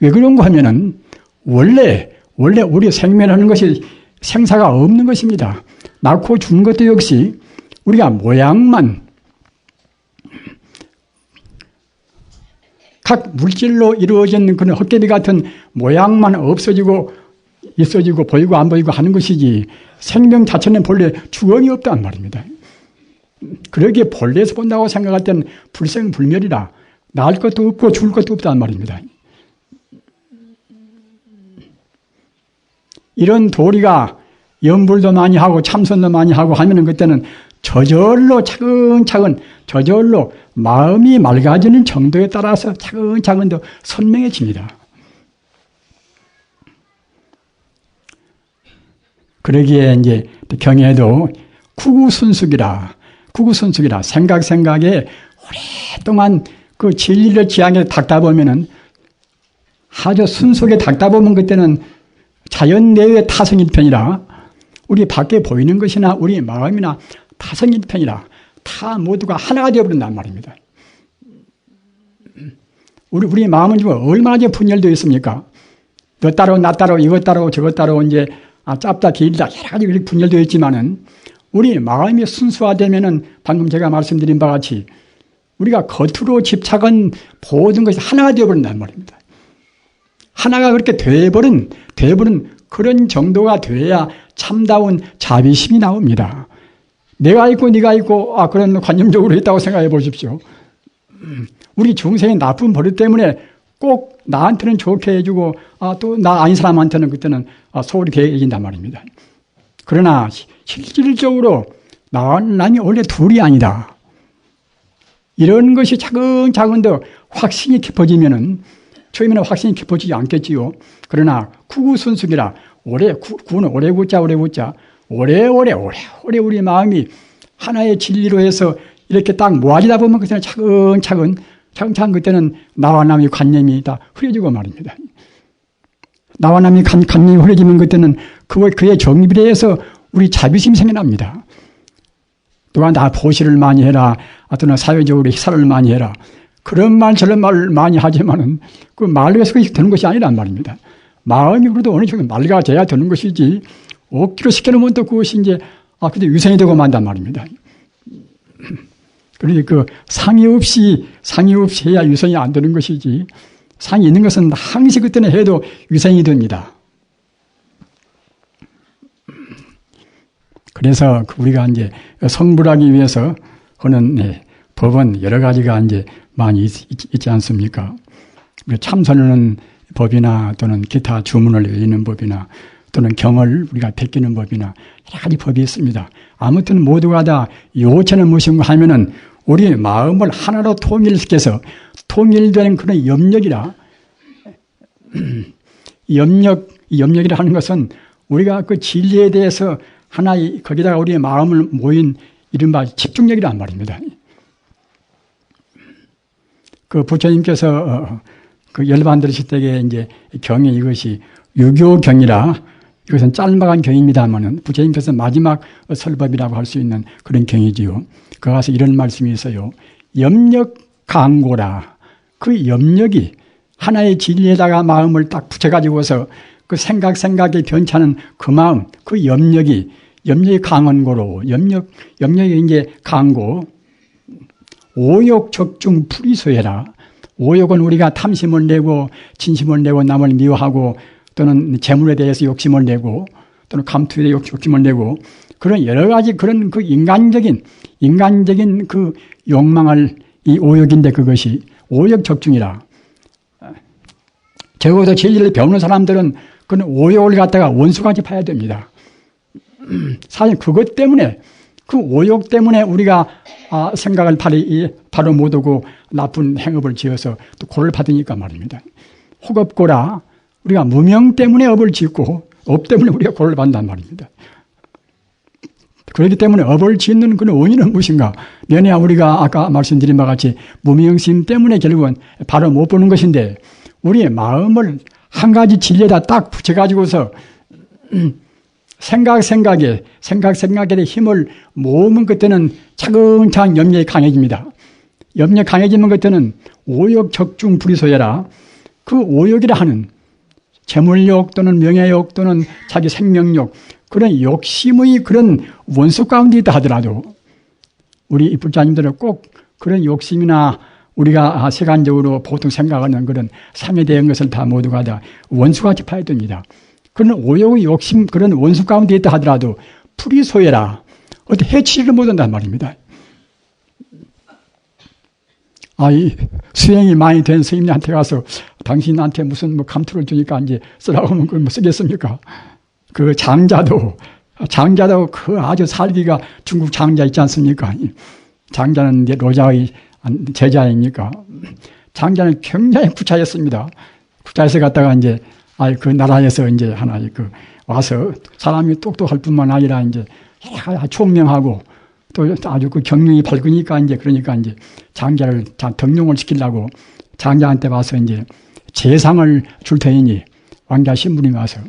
왜 그런가 하면은 원래 우리 생명하는 것이 생사가 없는 것입니다. 낳고 죽는 것도 역시 우리가 모양만 각 물질로 이루어진 그런 헛개비 같은 모양만 없어지고 있어지고 보이고 안 보이고 하는 것이지 생명 자체는 본래 주권이 없단 말입니다. 그러기에 본래에서 본다고 생각할 때는 불생불멸이라 낳을 것도 없고 죽을 것도 없단 말입니다. 이런 도리가 염불도 많이 하고 참선도 많이 하고 하면은 그때는 저절로 차근차근 저절로 마음이 맑아지는 정도에 따라서 차근차근 더 선명해집니다. 그러기에 이제 경에도 구구순숙이라 생각에 오랫동안 그 진리를 지향해 닦다 보면은 아주 순속에 닦다 보면 그때는 자연 내의 타성일편이라 우리 밖에 보이는 것이나 우리 마음이나 타성일편이라 다 모두가 하나가 되어버린단 말입니다. 우리 마음은 지금 얼마나 분열되어 있습니까? 너 따로 나 따로 이것 따로 저것 따로 이제 짧다 길다 여러 가지 분열되어 있지만은 우리 마음이 순수화되면은 방금 제가 말씀드린 바와 같이 우리가 겉으로 집착한 모든 것이 하나가 되어버린단 말입니다. 하나가 그렇게 되어버린 그런 정도가 돼야 참다운 자비심이 나옵니다. 내가 있고 네가 있고 그런 관념적으로 있다고 생각해 보십시오. 우리 중생의 나쁜 버릇 때문에 꼭 나한테는 좋게 해주고 또 나 아닌 사람한테는 그때는 소홀히 대해진단 말입니다. 그러나 실질적으로 나와 남이 원래 둘이 아니다. 이런 것이 차근차근 더 확신이 깊어지면은 처음에는 확신이 깊어지지 않겠지요. 그러나 구구순숙이라 구는 오래오래 우리 마음이 하나의 진리로 해서 이렇게 딱 모아지다 보면 그때는 차근차근 그때는 나와 남의 관념이 다 흐려지고 말입니다. 나와 남의 관념이 흐려지면 그때는 그의 정비례해서 우리 자비심이 생겨납니다. 누가 나 보시를 많이 해라. 또는 사회적으로 희사를 많이 해라. 그런 말, 저런 말을 많이 하지만은 그 말로 해서 그게 되는 것이 아니란 말입니다. 마음이 그래도 어느 정도 맑아져야 되는 것이지, 억지로 시켜놓으면 또 그것이 이제, 근데 유생이 되고 만단 말입니다. 그러니 상의 없이 해야 유생이 안 되는 것이지, 상이 있는 것은 항시 그때는 해도 유생이 됩니다. 그래서 우리가 이제 성불하기 위해서 하는 법은 여러 가지가 이제 많이 있지 않습니까? 참선하는 법이나 또는 기타 주문을 외우는 법이나 또는 경을 우리가 베끼는 법이나 여러 가지 법이 있습니다. 아무튼 모두가 다 요체는 무엇인가 하면은 우리 마음을 하나로 통일시켜서 통일된 그런 염력이라, 염력이라 하는 것은 우리가 그 진리에 대해서 하나의 거기다가 우리의 마음을 모인 이른바 집중력이란 말입니다. 그 부처님께서 그 열반 들으실 때에 이제 경이 이것이 유교경이라, 이것은 짤막한 경입니다만은 부처님께서 마지막 설법이라고 할 수 있는 그런 경이지요. 그 가서 이런 말씀이 있어요. 염력 강고라. 그 염력이 하나의 진리에다가 마음을 딱 붙여가지고서 그 생각에 변차는 그 마음, 그 염력이 강한 고로, 염력이 이제 강고, 오욕 적중 불이소해라. 오욕은 우리가 탐심을 내고, 진심을 내고, 남을 미워하고, 또는 재물에 대해서 욕심을 내고, 또는 감투에 대해 욕심을 내고, 그런 여러 가지 그런 그 인간적인 그 욕망을 이 오욕인데 그것이 오욕 적중이라. 적어도 진리를 배우는 사람들은 그런 오욕을 갖다가 원수같이 봐야 됩니다. 사실 그것 때문에, 그 오욕 때문에 우리가 생각을 바로 못하고 나쁜 행업을 지어서 또 고를 받으니까 말입니다. 혹업고라. 우리가 무명 때문에 업을 짓고 업 때문에 우리가 고를 받는단 말입니다. 그렇기 때문에 업을 짓는 그런 원인은 무엇인가? 내내 우리가 아까 말씀드린 바와 같이 무명심 때문에 결국은 바로 못 보는 것인데, 우리의 마음을 한 가지 진리에다 딱 붙여가지고서 생각에 힘을 모으면 그때는 차근차근 염력이 강해집니다. 염력 강해지면 그때는 오욕 적중 불이소해라. 그 오욕이라 하는 재물욕 또는 명예욕 또는 자기 생명욕, 그런 욕심의 그런 원수 가운데 있다 하더라도 우리 불자님들은 꼭 그런 욕심이나 우리가 세간적으로 보통 생각하는 그런 상에 대한 것을 다 모두가 다 원수같이 봐야 됩니다. 그런 오욕의 욕심, 그런 원수 가운데 있다 하더라도 불이소해라. 어떻게 해치지를 못한단 말입니다. 이 수행이 많이 된 스님한테 가서 당신한테 무슨 감투를 주니까 이제 쓰라고 하면 그걸 쓰겠습니까? 그 장자도 그 아주 살기가 중국 장자 있지 않습니까? 장자는 이제 로자의 제자입니까? 장자는 굉장히 구차했습니다. 구차해서 갔다가 이제 그 나라에서 이제 하나 와서 사람이 똑똑할 뿐만 아니라 이제 총명하고 또 아주 그 경륜이 밝으니까 그러니까 장자를 덕용을 시키려고 장자한테 와서 이제 재상을 줄 테니, 왕자 신부님이 와서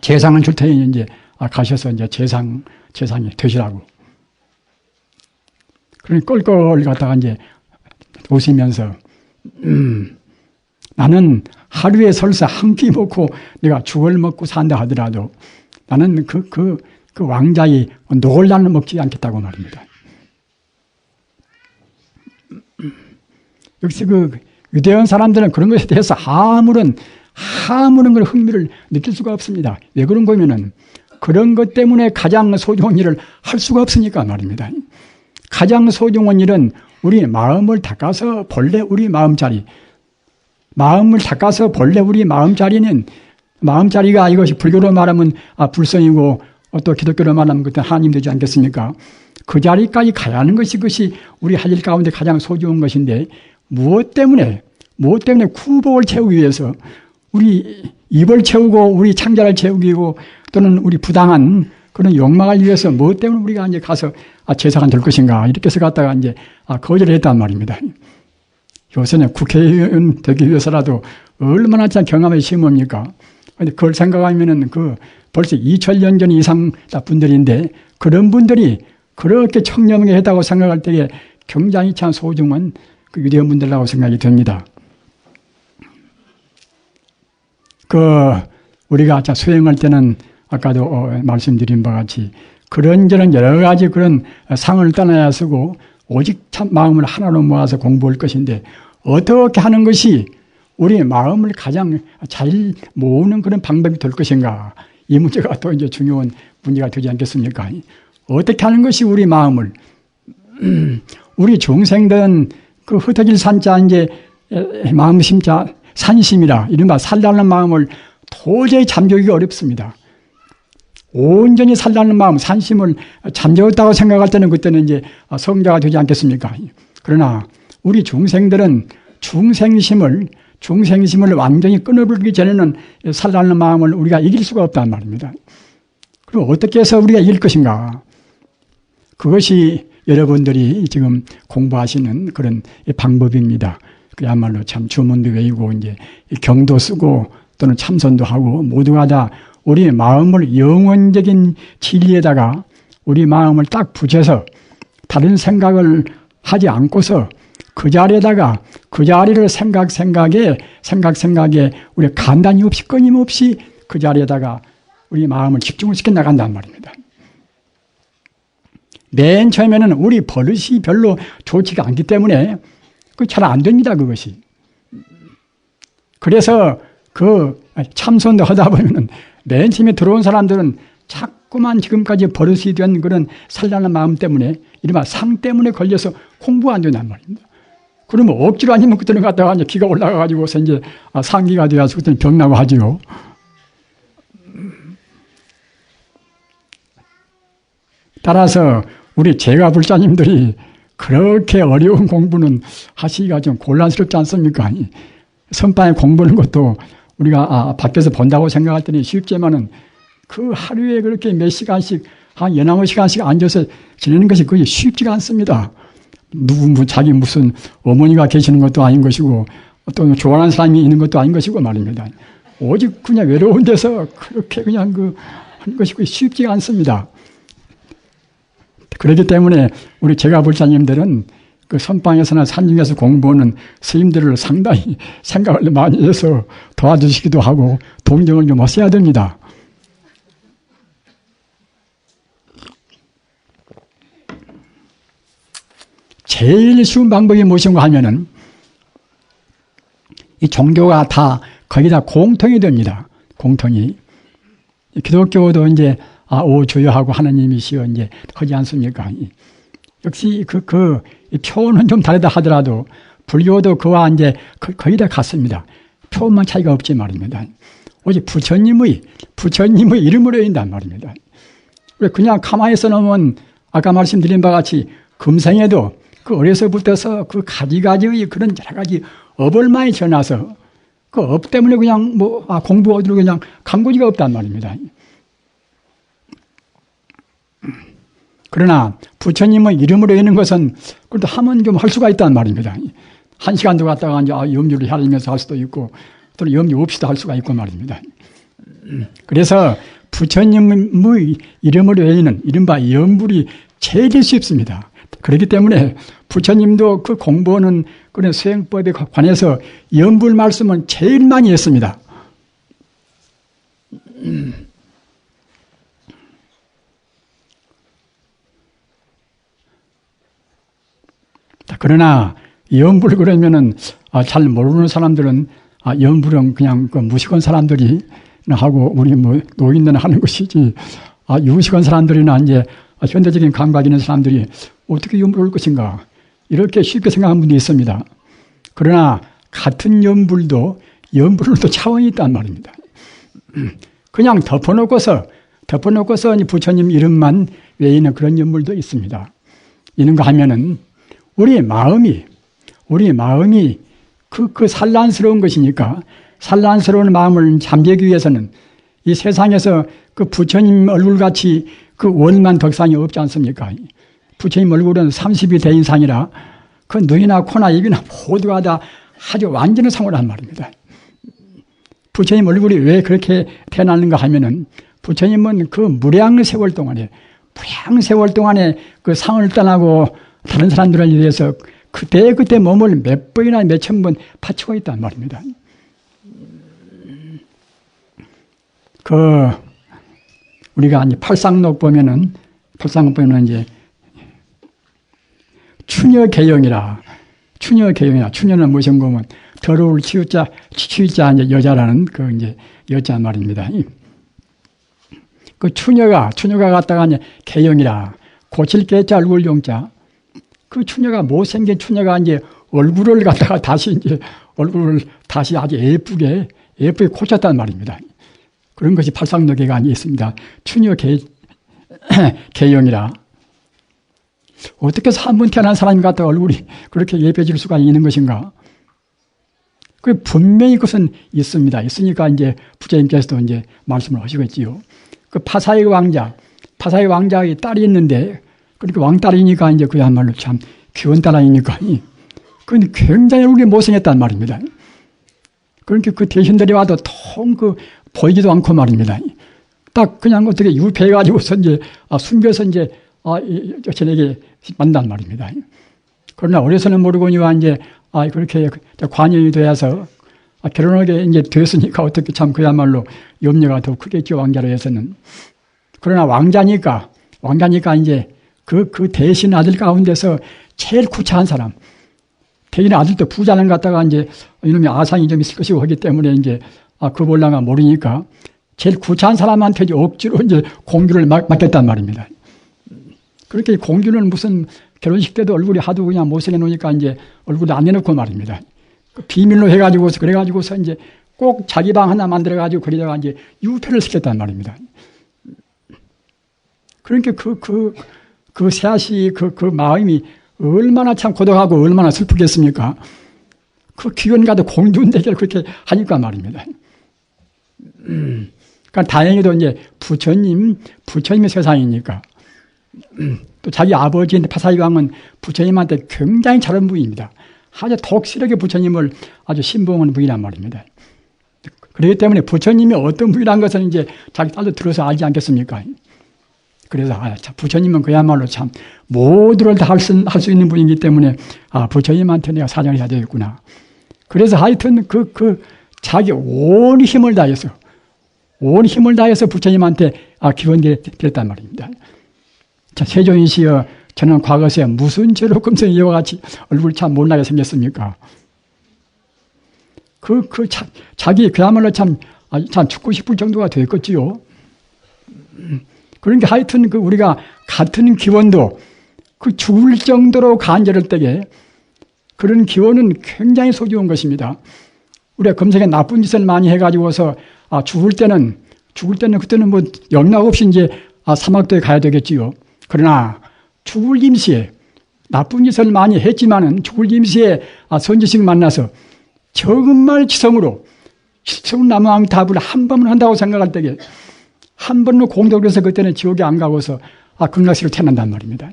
재상을 줄 테니 이제 가셔서 이제 재상이 되시라고. 그러니 껄껄 갔다가 이제 오시면서 나는 하루에 설사 한 끼 먹고 내가 죽을 먹고 산다 하더라도 나는 그 왕자의 노골란을 먹지 않겠다고 말입니다. 역시 유대원 사람들은 그런 것에 대해서 아무런 걸 흥미를 느낄 수가 없습니다. 왜 그런 거면은 그런 것 때문에 가장 소중한 일을 할 수가 없으니까 말입니다. 가장 소중한 일은 우리 마음을 닦아서 본래 우리 마음자리는 마음자리가 이것이 불교로 말하면 불성이고 또 기독교로 말하면 그때 하나님 되지 않겠습니까? 그 자리까지 가야 하는 것이 우리 할 일 가운데 가장 소중한 것인데, 무엇 때문에 쿠복을 채우기 위해서 우리 입을 채우고 우리 창자를 채우기고 또는 우리 부당한 그런 욕망을 위해서 무엇 때문에 우리가 이제 가서 제사가 될 것인가 이렇게 해서 갔다가 이제 거절을 했단 말입니다. 요새는 국회의원 되기 위해서라도 얼마나 참 경험이 심합니까? 근데 그걸 생각하면은 벌써 2000년 전 이상 분들인데 그런 분들이 그렇게 청렴하다고 생각할 때에 굉장히 참 소중한 그 유대인분들이라고 생각이 됩니다. 우리가 수행할 때는 아까도 말씀드린 바와 같이 그런저런 여러 가지 그런 상을 떠나야 쓰고 오직 참 마음을 하나로 모아서 공부할 것인데 어떻게 하는 것이 우리의 마음을 가장 잘 모으는 그런 방법이 될 것인가. 이 문제가 또 이제 중요한 문제가 되지 않겠습니까? 어떻게 하는 것이 우리 마음을, 우리 중생들은 그 흩어질 산자 이제 마음 심자 산심이라 이른바 살라는 마음을 도저히 잠재우기 어렵습니다. 온전히 살라는 마음, 산심을 잠재웠다고 생각할 때는 그때는 이제 성자가 되지 않겠습니까? 그러나 우리 중생들은 중생심을 완전히 끊어버리기 전에는 살라는 마음을 우리가 이길 수가 없단 말입니다. 그럼 어떻게 해서 우리가 이길 것인가? 그것이 여러분들이 지금 공부하시는 그런 방법입니다. 그야말로 참 주문도 외우고 이제 경도 쓰고 또는 참선도 하고 모두가 다 우리 마음을 영원적인 진리에다가 우리 마음을 딱 붙여서 다른 생각을 하지 않고서 그 자리에다가 그 자리를 생각에 우리 간단히 없이 끊임없이 그 자리에다가 우리 마음을 집중을 시켜 나간단 말입니다. 맨 처음에는 우리 버릇이 별로 좋지가 않기 때문에 잘 안 됩니다, 그것이. 그래서 참선도 하다 보면은 맨 처음에 들어온 사람들은 자꾸만 지금까지 버릇이 된 그런 살라는 마음 때문에 이른바 상 때문에 걸려서 공부가 안 된단 말입니다. 그러면 억지로 아니면 그때는 갔다가 이제 기가 올라가가지고서 이제 상기가 되어서 그때는 병나고 하지요. 따라서 우리 제가불자님들이 그렇게 어려운 공부는 하시기가 좀 곤란스럽지 않습니까? 선방에 공부하는 것도 우리가 밖에서 본다고 생각할 때는 쉽지만은 그 하루에 그렇게 몇 시간씩 한 14시간씩 앉아서 지내는 것이 거의 쉽지가 않습니다. 자기 무슨 어머니가 계시는 것도 아닌 것이고 또 좋아하는 사람이 있는 것도 아닌 것이고 말입니다. 오직 그냥 외로운 데서 그렇게 그냥 하는 것이 쉽지가 않습니다. 그렇기 때문에 우리 제가불자님들은 그 선방에서나 산중에서 공부하는 스님들을 상당히 생각을 많이 해서 도와주시기도 하고 동정을 좀 하셔야 됩니다. 제일 쉬운 방법이 무엇인가 하면은 이 종교가 다 거기다 공통이 됩니다. 공통이. 기독교도 이제 오주여하고 하나님이시여 이제 하지 않습니까? 역시 그 표현은 좀 다르다 하더라도 불교도 그와 이제 거의 다 같습니다. 표현만 차이가 없지 말입니다. 오직 부처님의 이름으로 인단 말입니다. 그냥 가만히 써놓으면 아까 말씀드린 바와 같이 금생에도 그 어려서부터서 그 가지가지의 그런 여러 가지 업을 많이 지어놔서 그 업 때문에 그냥 공부 어디로 그냥 간고지가 없단 말입니다. 그러나 부처님의 이름으로 있는 것은 그래도 하면 좀 할 수가 있단 말입니다. 1시간도 갔다가 이제 염주를 하면서 할 수도 있고 또는 염주 없이도 할 수가 있고 말입니다. 그래서 부처님의 이름으로 있는 이른바 염불이 제일 쉽습니다. 그렇기 때문에 부처님도 그 공부하는 그런 수행법에 관해서 염불 말씀은 제일 많이 했습니다. 그러나 염불 그러면은 잘 모르는 사람들은 염불은 그냥 그 무식한 사람들이 하고 우리 노인들은 하는 것이지 유식한 사람들이나 이제 현대적인 감각 있는 사람들이 어떻게 염불을 할 것인가 이렇게 쉽게 생각하는 분이 있습니다. 그러나 같은 염불도 차원이 있단 말입니다. 그냥 덮어놓고서 부처님 이름만 외에는 그런 염불도 있습니다. 이런가 하면은 우리 마음이 그 산란스러운 것이니까 산란스러운 마음을 잠재기 위해서는 이 세상에서 그 부처님 얼굴같이 그 원만 덕상이 없지 않습니까? 부처님 얼굴은 30이 대인상이라 그 눈이나 코나 입이나 모두가 다 아주 완전히 상호란 말입니다. 부처님 얼굴이 왜 그렇게 태어났는가 하면은 부처님은 그 무량 세월 동안에 불량 세월 동안에 그 상을 떠나고 다른 사람들을 위해서 그때 몸을 몇 번이나 몇천 번 바치고 있단 말입니다. 우리가 이제 팔상록 보면은 이제 추녀개영이라. 추녀는 무슨 거면 더러울 치유자 이제 여자라는 이제 여자 말입니다. 그 추녀가 갖다가 이제 개영이라. 고칠 개자 얼굴 용자. 그 추녀가 못생긴 추녀가 이제 얼굴을 갖다가 다시 아주 예쁘게 고쳤단 말입니다. 그런 것이 팔상록에가 있습니다. 추녀 개영이라. 어떻게 해서 한 번 태어난 사람이 갖다가 얼굴이 그렇게 예뻐질 수가 있는 것인가? 그 분명히 그것은 있습니다. 있으니까 이제 부처님께서도 이제 말씀을 하시겠지요. 그 파사의 왕자의 딸이 있는데, 그러니까 왕딸이니까 이제 그야말로 참 귀여운 딸아이니까. 그건 굉장히 얼굴이 못생겼단 말입니다. 그러니까 그 대신들이 와도 보이지도 않고 말입니다. 딱 그냥 어떻게 유폐해가지고서 이제 숨겨서 이제 저에게 만난 말입니다. 그러나 어려서는 모르고니와 이제 그렇게 관여이 되어서 결혼하게 이제 되었으니까 어떻게 참 그야말로 염려가 더 크겠죠, 왕자로 해서는. 그러나 왕자니까 이제 그 대신 아들 가운데서 제일 구차한 사람, 대신 아들도 부자는 갖다가 이제 이놈이 아상이 좀 있을 것이고 하기 때문에 이제 그 볼라가 모르니까 제일 구차한 사람한테 이제 억지로 이제 공주를 맡겼단 말입니다. 그렇게 공주는 무슨 결혼식 때도 얼굴이 하도 그냥 못생겨 놓으니까 이제 얼굴을 안 내놓고 말입니다. 비밀로 그래가지고서 이제 꼭 자기 방 하나 만들어가지고 거기다가 이제 유폐를 시켰단 말입니다. 그러니까 그 새아씨 그 마음이 얼마나 참 고독하고 얼마나 슬프겠습니까? 그 귀원가도 공주인데 그렇게 하니까 말입니다. 그러니까 다행히도 이제 부처님의 세상이니까. 또 자기 아버지인데 파사이 왕은 부처님한테 굉장히 잘한 분입니다. 아주 독실하게 부처님을 아주 신봉하는 분이란 말입니다. 그렇기 때문에 부처님이 어떤 분이라는 것은 이제 자기 딸도 들어서 알지 않겠습니까? 그래서 부처님은 그야말로 참 모두를 다 할 수 있는 분이기 때문에 부처님한테 내가 사정을 해야 되겠구나. 그래서 하여튼 자기 온 힘을 다해서 부처님한테 기원드렸단 말입니다. 자, 세존이시여, 저는 과거에 무슨 죄로 금생 이와 같이 얼굴 참 못나게 생겼습니까? 자기 그야말로 참 죽고 싶을 정도가 됐겠지요. 그러니까 하여튼 우리가 같은 기원도 죽을 정도로 간절할 때에 그런 기원은 굉장히 소중한 것입니다. 우리가 금생에 나쁜 짓을 많이 해가지고서 죽을 때는 그때는 뭐 영락 없이 이제 사막도에 가야 되겠지요. 그러나 죽을 임시에 나쁜 짓을 많이 했지만은 죽을 임시에 선지식 만나서 정말 지성으로 실성남왕답을 한 번은 한다고 생각할 때에 한 번로 공덕을 해서 그때는 지옥에 안 가고서 극락시로 태어난단 말입니다.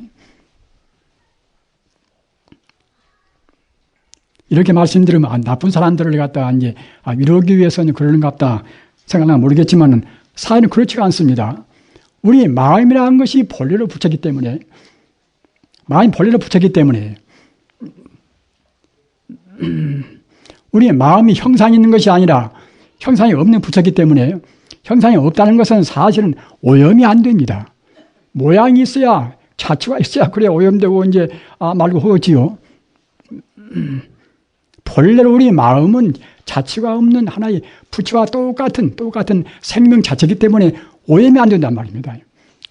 이렇게 말씀드리면 나쁜 사람들을 갖다가 이제 위로하기 위해서는 그러는갑다 생각하면 모르겠지만은 사회는 그렇지가 않습니다. 우리 마음이라는 것이 본래로 붙였기 때문에 우리의 마음이 형상이 있는 것이 아니라 형상이 없는 붙였기 때문에 형상이 없다는 것은 사실은 오염이 안 됩니다. 모양이 있어야 자취가 있어야 그래 오염되고 이제 말고 하겠지요. 본래로 우리 마음은 자취가 없는 하나의 부처와 똑같은 생명 자체이기 때문에 오염이 안 된단 말입니다.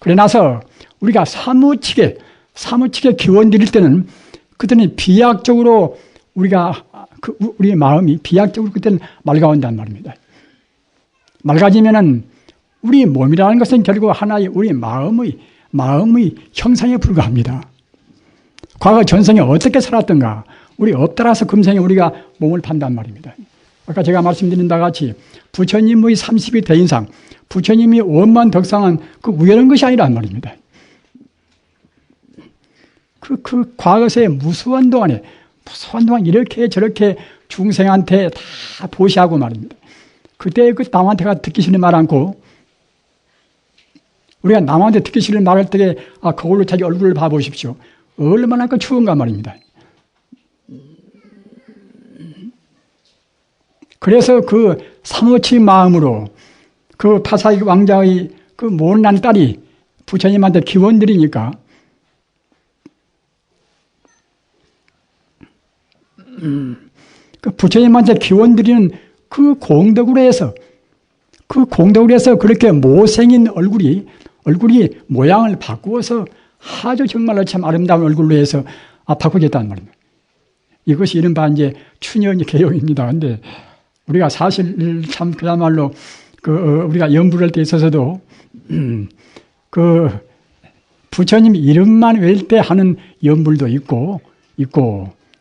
그래 나서 우리가 사무치게 기원 드릴 때는 그때는 비약적으로 우리의 마음이 비약적으로 그때는 맑아온단 말입니다. 맑아지면은 우리 몸이라는 것은 결국 하나의 우리 마음의 형상에 불과합니다. 과거 전생에 어떻게 살았던가 우리 업따라서 금생에 우리가 몸을 판단 말입니다. 아까 제가 말씀드린 바와 같이 부처님의 30이 대인상, 부처님이 원만 덕상한 우연한 것이 아니란 말입니다. 과거의 무수한 동안 이렇게 저렇게 중생한테 다 보시하고 말입니다. 그때 남한테가 듣기 싫은 말 않고 우리가 남한테 듣기 싫은 말할 때 거울로 자기 얼굴을 봐보십시오. 얼마나 그 추운가 말입니다. 그래서 그 사모치 마음으로 그 파사익 왕자의 그 못난 딸이 부처님한테 기원드리니까 그 부처님한테 기원드리는 그 공덕으로 해서 그렇게 못생긴 얼굴이 모양을 바꾸어서 아주 정말로 참 아름다운 얼굴로 해서 바꾸겠다는 말입니다. 이것이 이른바 이제 춘현이 개용입니다. 근데 우리가 사실 참 그야말로 우리가 연불할 때 있어서도 그 부처님 이름만 외울 때 하는 연불도 있고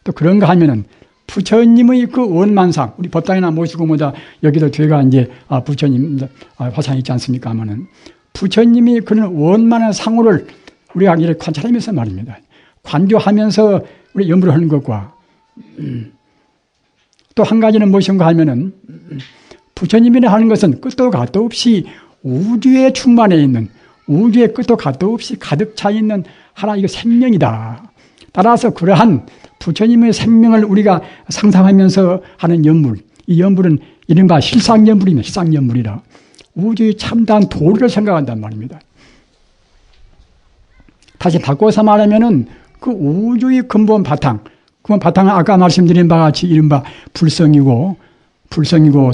또 그런가 하면은 부처님의 그 원만상, 우리 법당이나 모시고 뭐다 여기도 뒤가 이제 부처님 화상이 있지 않습니까? 하면은 부처님이 그런 원만한 상호를 우리가 이렇게 관찰하면서 말입니다. 관조하면서 우리 연불을 하는 것과 또 한 가지는 무엇인가 하면은 부처님이라 하는 것은 끝도 갓도 없이 우주에 충만해 있는, 우주에 끝도 갓도 없이 가득 차 있는 하나 이거 생명이다. 따라서 그러한 부처님의 생명을 우리가 상상하면서 하는 연불, 이 연불은 이른바 실상연불이며 실상연불이라 우주의 참다한 도리를 생각한단 말입니다. 다시 바꿔서 말하면은 그 우주의 근본 바탕, 그 바탕은 아까 말씀드린 바와 같이 이른바 불성이고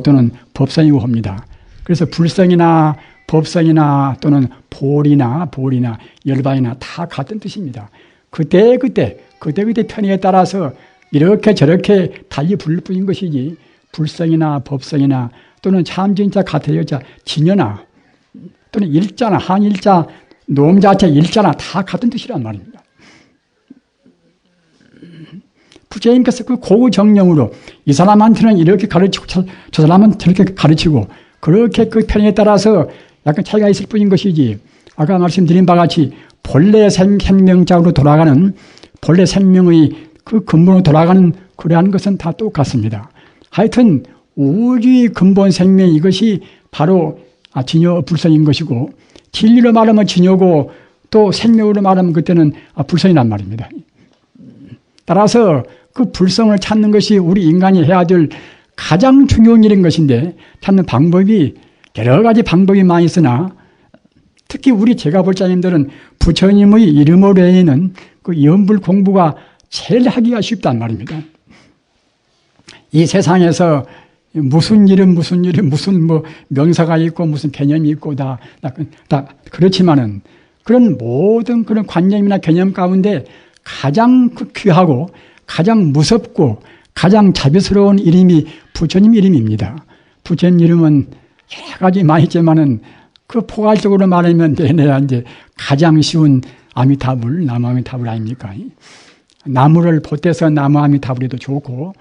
또는 법성이고 합니다. 그래서 불성이나 법성이나 또는 볼이나 열반이나 다 같은 뜻입니다. 그때 편의에 따라서 이렇게 저렇게 달리 부를 뿐인 것이지 불성이나 법성이나 또는 참진자 같아여자 진여나 또는 일자나 한일자 놈자체 일자나 다 같은 뜻이란 말입니다. 부처님께서 그 고정령으로 이 사람한테는 이렇게 가르치고 저 사람은 저렇게 가르치고 그렇게 그 편의에 따라서 약간 차이가 있을 뿐인 것이지 아까 말씀드린 바와 같이 본래 생명장으로 돌아가는 본래 생명의 그 근본으로 돌아가는 그러한 것은 다 똑같습니다. 하여튼 우주의 근본 생명 이것이 바로 진여 불성인 것이고 진리로 말하면 진여고 또 생명으로 말하면 그때는 불성이란 말입니다. 따라서 그 불성을 찾는 것이 우리 인간이 해야 될 가장 중요한 일인 것인데 찾는 방법이 여러 가지 방법이 많이 있으나 특히 우리 제가볼자님들은 부처님의 이름으로 외에는 그 연불 공부가 제일 하기가 쉽단 말입니다. 이 세상에서 무슨 뭐 명사가 있고 무슨 개념이 있고 다 그렇지만은 그런 모든 그런 관념이나 개념 가운데 가장 귀하고 가장 무섭고 가장 자비스러운 이름이 부처님 이름입니다. 부처님 이름은 여러 가지 많이 있지만은 그 포괄적으로 말하면 내가 이제 가장 쉬운 아미타불, 나무아미타불 아닙니까? 나무를 보태서 나무아미타불에도 좋고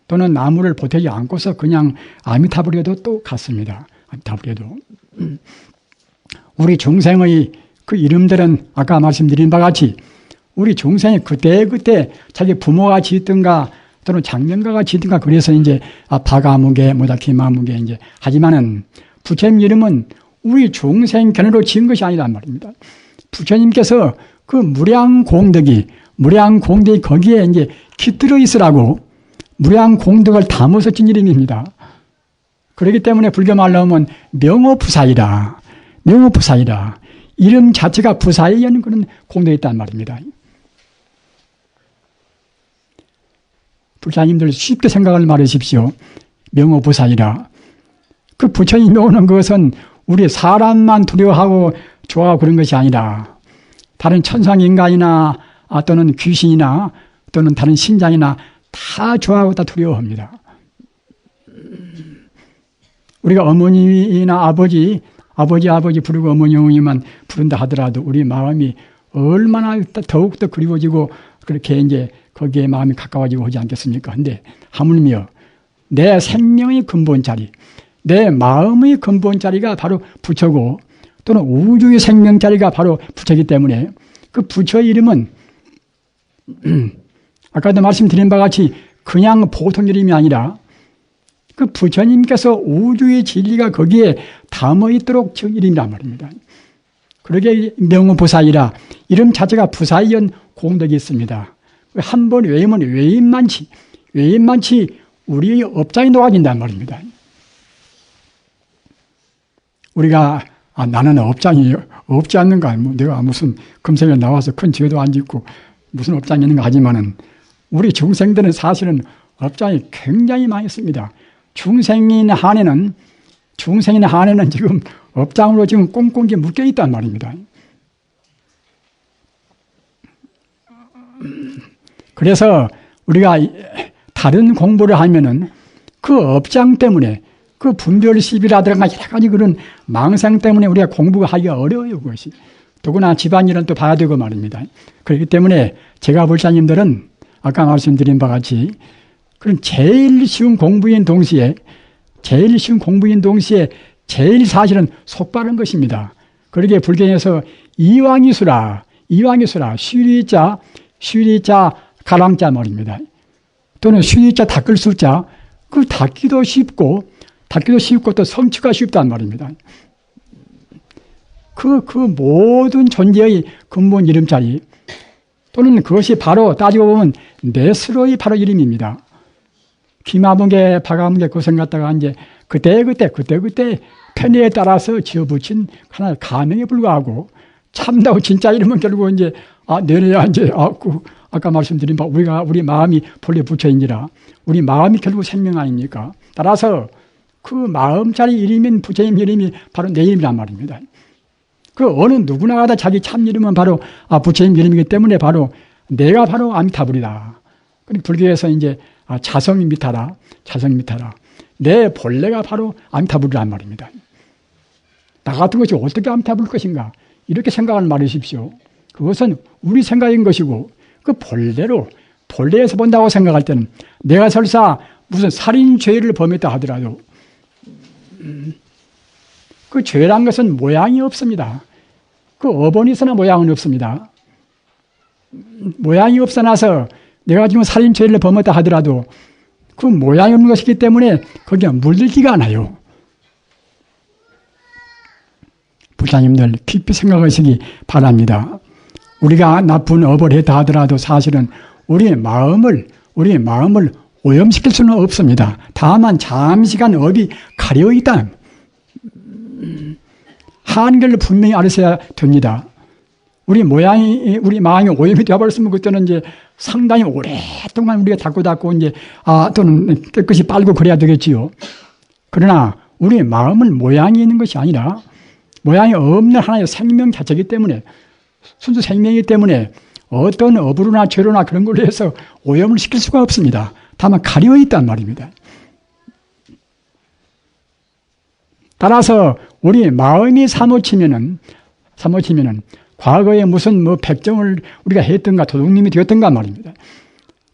또는 나무를 보태지 않고서 그냥 아미타불에도 또 같습니다. 아미타불에도. 우리 중생의 그 이름들은 아까 말씀드린 바와 같이 우리 중생이 그때 자기 부모가 지었던가 또는 장명가가 지었던가 그래서 이제 바가무게 뭐다 기마무게 이제 하지만은 부처님 이름은 우리 중생 견해로 지은 것이 아니란 말입니다. 부처님께서 그 무량공덕이 거기에 이제 깃들어 있으라고 무량공덕을 담아서 진 이름입니다. 그렇기 때문에 불교 말로 하면 명호부사이라. 이름 자체가 부사에 있는 그런 공덕이 있단 말입니다. 불자님들 쉽게 생각을 말하십시오. 명호부사이라. 그 부처님이 오는 것은 우리 사람만 두려워하고 좋아하고 그런 것이 아니라 다른 천상인간이나 또는 귀신이나 또는 다른 신장이나 다 좋아하고 다 두려워합니다. 우리가 어머니나 아버지 부르고 어머니만 부른다 하더라도 우리 마음이 얼마나 더욱더 그리워지고 그렇게 이제 거기에 마음이 가까워지고 하지 않겠습니까? 근데 하물며 내 생명의 근본자리, 내 마음의 근본자리가 바로 부처고 또는 우주의 생명자리가 바로 부처이기 때문에 그 부처의 이름은 아까도 말씀드린 바와 같이 그냥 보통 이름이 아니라 그 부처님께서 우주의 진리가 거기에 담아 있도록 지은 이름이란 말입니다. 그러게 명부사이라 이름 자체가 부사이연 공덕이 있습니다. 한 번 외우면 외인만치 우리의 업장이 놓아진단 말입니다. 우리가 나는 업장이 없지 않는가, 내가 무슨 금생에 나와서 큰 죄도 안 짓고 무슨 업장이 있는가 하지만은 우리 중생들은 사실은 업장이 굉장히 많이 있습니다. 중생인 한에는 지금 업장으로 지금 꽁꽁히 묶여 있단 말입니다. 그래서 우리가 다른 공부를 하면은 그 업장 때문에 그 분별시비라든가 여러 가지 그런 망상 때문에 우리가 공부가 하기가 어려워요, 그것이. 더구나 집안일은 또 봐야 되고 말입니다. 그렇기 때문에 제가 불자님들은 아까 말씀드린 바와 같이 그런 제일 쉬운 공부인 동시에 제일 사실은 속바른 것입니다. 그러게 불경에서 이왕이수라 쉬리자 가랑자 말입니다. 또는 쉬리자 닦을 수자 그 닦기도 쉽고 또 성취가 쉽단 말입니다. 그 모든 존재의 근본 이름자리 또는 그것이 바로 따지고 보면 내 스스로의 바로 이름입니다. 귀마문개, 박아문개 고생 갖다가 이제 그때 편의에 따라서 지어붙인 하나의 가명에 불과하고 참다고 진짜 이름은 결국 이제 내려야 이제 아까 말씀드린 바 우리 마음이 본래 부처인지라 우리 마음이 결국 생명 아닙니까? 따라서 그 마음자리 이름인 부처님 이름이 바로 내 이름이란 말입니다. 그 어느 누구나 다 자기 참 이름은 바로 부처님 이름이기 때문에 바로 내가 바로 아미타불이다. 그리고 불교에서 이제 자성이 미타라. 내 본래가 바로 아미타불이란 말입니다. 나 같은 것이 어떻게 아미타불 것인가? 이렇게 생각을 말하십시오. 그것은 우리 생각인 것이고 그 본래에서 본다고 생각할 때는 내가 설사 무슨 살인죄를 범했다 하더라도 그 죄란 것은 모양이 없습니다. 그 어본이 있으나 모양은 없습니다. 모양이 없어나서 내가 지금 살인죄를 범했다 하더라도 그 모양이 없는 것이기 때문에 거기에 물들기가 않아요. 부자님들 깊이 생각하시기 바랍니다. 우리가 나쁜 업을 했다 하더라도 사실은 우리의 마음을 오염시킬 수는 없습니다. 다만 잠시간 업이 가려 있다. 한결 분명히 알으셔야 됩니다. 우리 마음이 오염이 되어버렸으면 그때는 이제 상당히 오랫동안 우리가 닦고 이제 또는 깨끗이 빨고 그래야 되겠지요. 그러나 우리 마음은 모양이 있는 것이 아니라 모양이 없는 하나의 생명 자체이기 때문에 순수 생명이기 때문에 어떤 업으로나 죄로나 그런 걸로 해서 오염을 시킬 수가 없습니다. 다만 가려 있단 말입니다. 따라서 우리 마음이 사무치면은 과거에 무슨 백정을 우리가 했던가 도둑님이 되었던가 말입니다.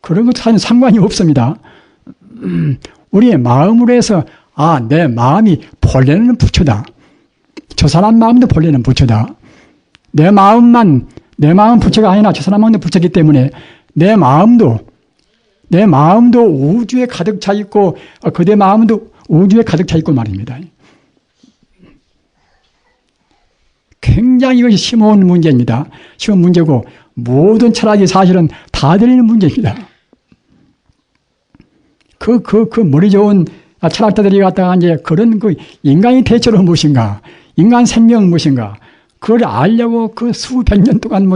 그런 것과는 상관이 없습니다. 우리의 마음으로 해서 내 마음이 본래는 부처다. 저 사람 마음도 본래는 부처다. 내 마음은 부처가 아니라 저 사람 마음도 부처이기 때문에 내 마음도 우주에 가득 차 있고 그대 마음도 우주에 가득 차 있고 말입니다. 굉장히 이것이 심오한 문제입니다. 심오한 문제고 모든 철학이 사실은 다 들리는 문제입니다. 그 머리 좋은 철학자들이 갖다가 이제 그런 인간의 대체로 무엇인가, 인간 생명은 무엇인가, 그걸 알려고 그 수백 년 동안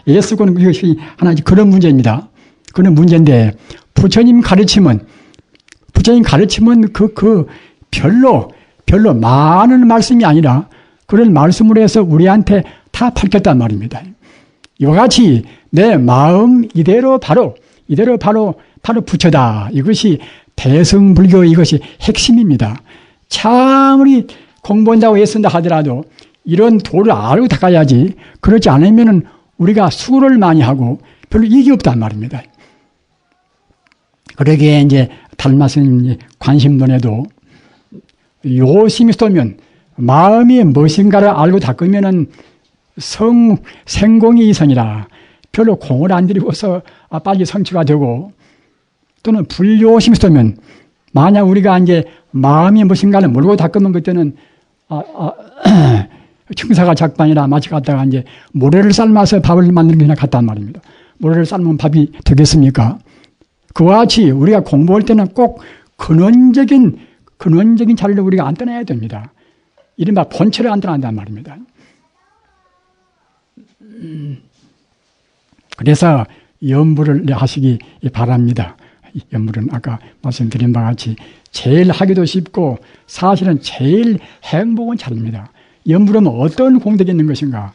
애쓰고는 것이 하나 그런 문제입니다. 그런 문제인데 부처님 가르침은 별로 많은 말씀이 아니라 그런 말씀을 해서 우리한테 다 밝혔단 말입니다. 이와 같이 내 마음 이대로 바로 부처다. 이것이 대승불교 이것이 핵심입니다. 참으리 공부한다고 애쓴다 하더라도 이런 도를 알고 닦아야지. 그렇지 않으면은 우리가 수고를 많이 하고 별로 이익이 없단 말입니다. 그러기에 이제 달마스님 관심론에도 요심히 쏘면 마음이 무엇인가를 알고 닦으면은 생공이 이선이라 별로 공을 안 들이고서 빨리 성취가 되고 또는 불요심이 쏘면 만약 우리가 이제 마음이 무엇인가를 모르고 닦으면 그때는 청사가 작반이나 마치 갔다가 이제 모래를 삶아서 밥을 만드는 게 그냥 같단 말입니다. 모래를 삶으면 밥이 되겠습니까? 그와 같이 우리가 공부할 때는 꼭 근원적인 자리를 우리가 안 떠나야 됩니다. 이른바 본체를 안 떠난단 말입니다. 그래서 염불을 하시기 바랍니다. 염불은 아까 말씀드린 바와 같이 제일 하기도 쉽고 사실은 제일 행복한 차례입니다. 염불은 어떤 공덕이 있는 것인가?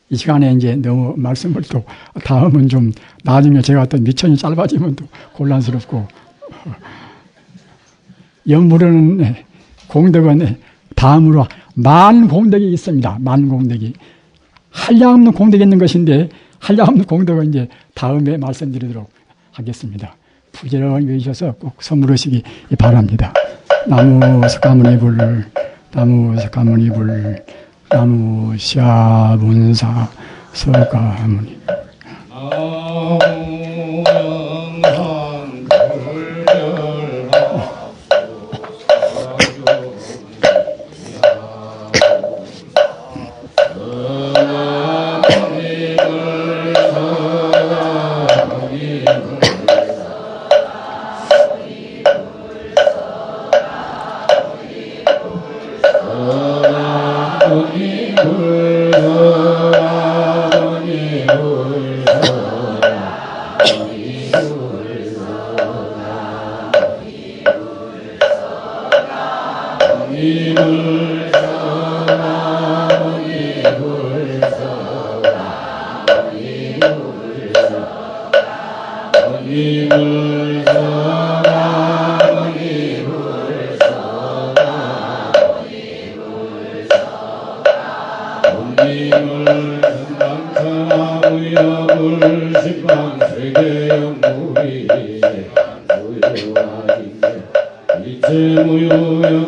이 시간에 이제 너무 말씀을 또 다음은 좀 나중에 제가 또 미천이 짧아지면 또 곤란스럽고 염불은 공덕은 다음으로 만공덕이 있습니다. 만공덕이 한량없는 공덕이 있는 것인데 한량없는 공덕은 이제 다음에 말씀드리도록 하겠습니다. 부지런히 계셔서 꼭 선물하시기 바랍니다. 나무 석가모니불, 나무 석가모니불, 나무 시아본사 석가모니. 중생무병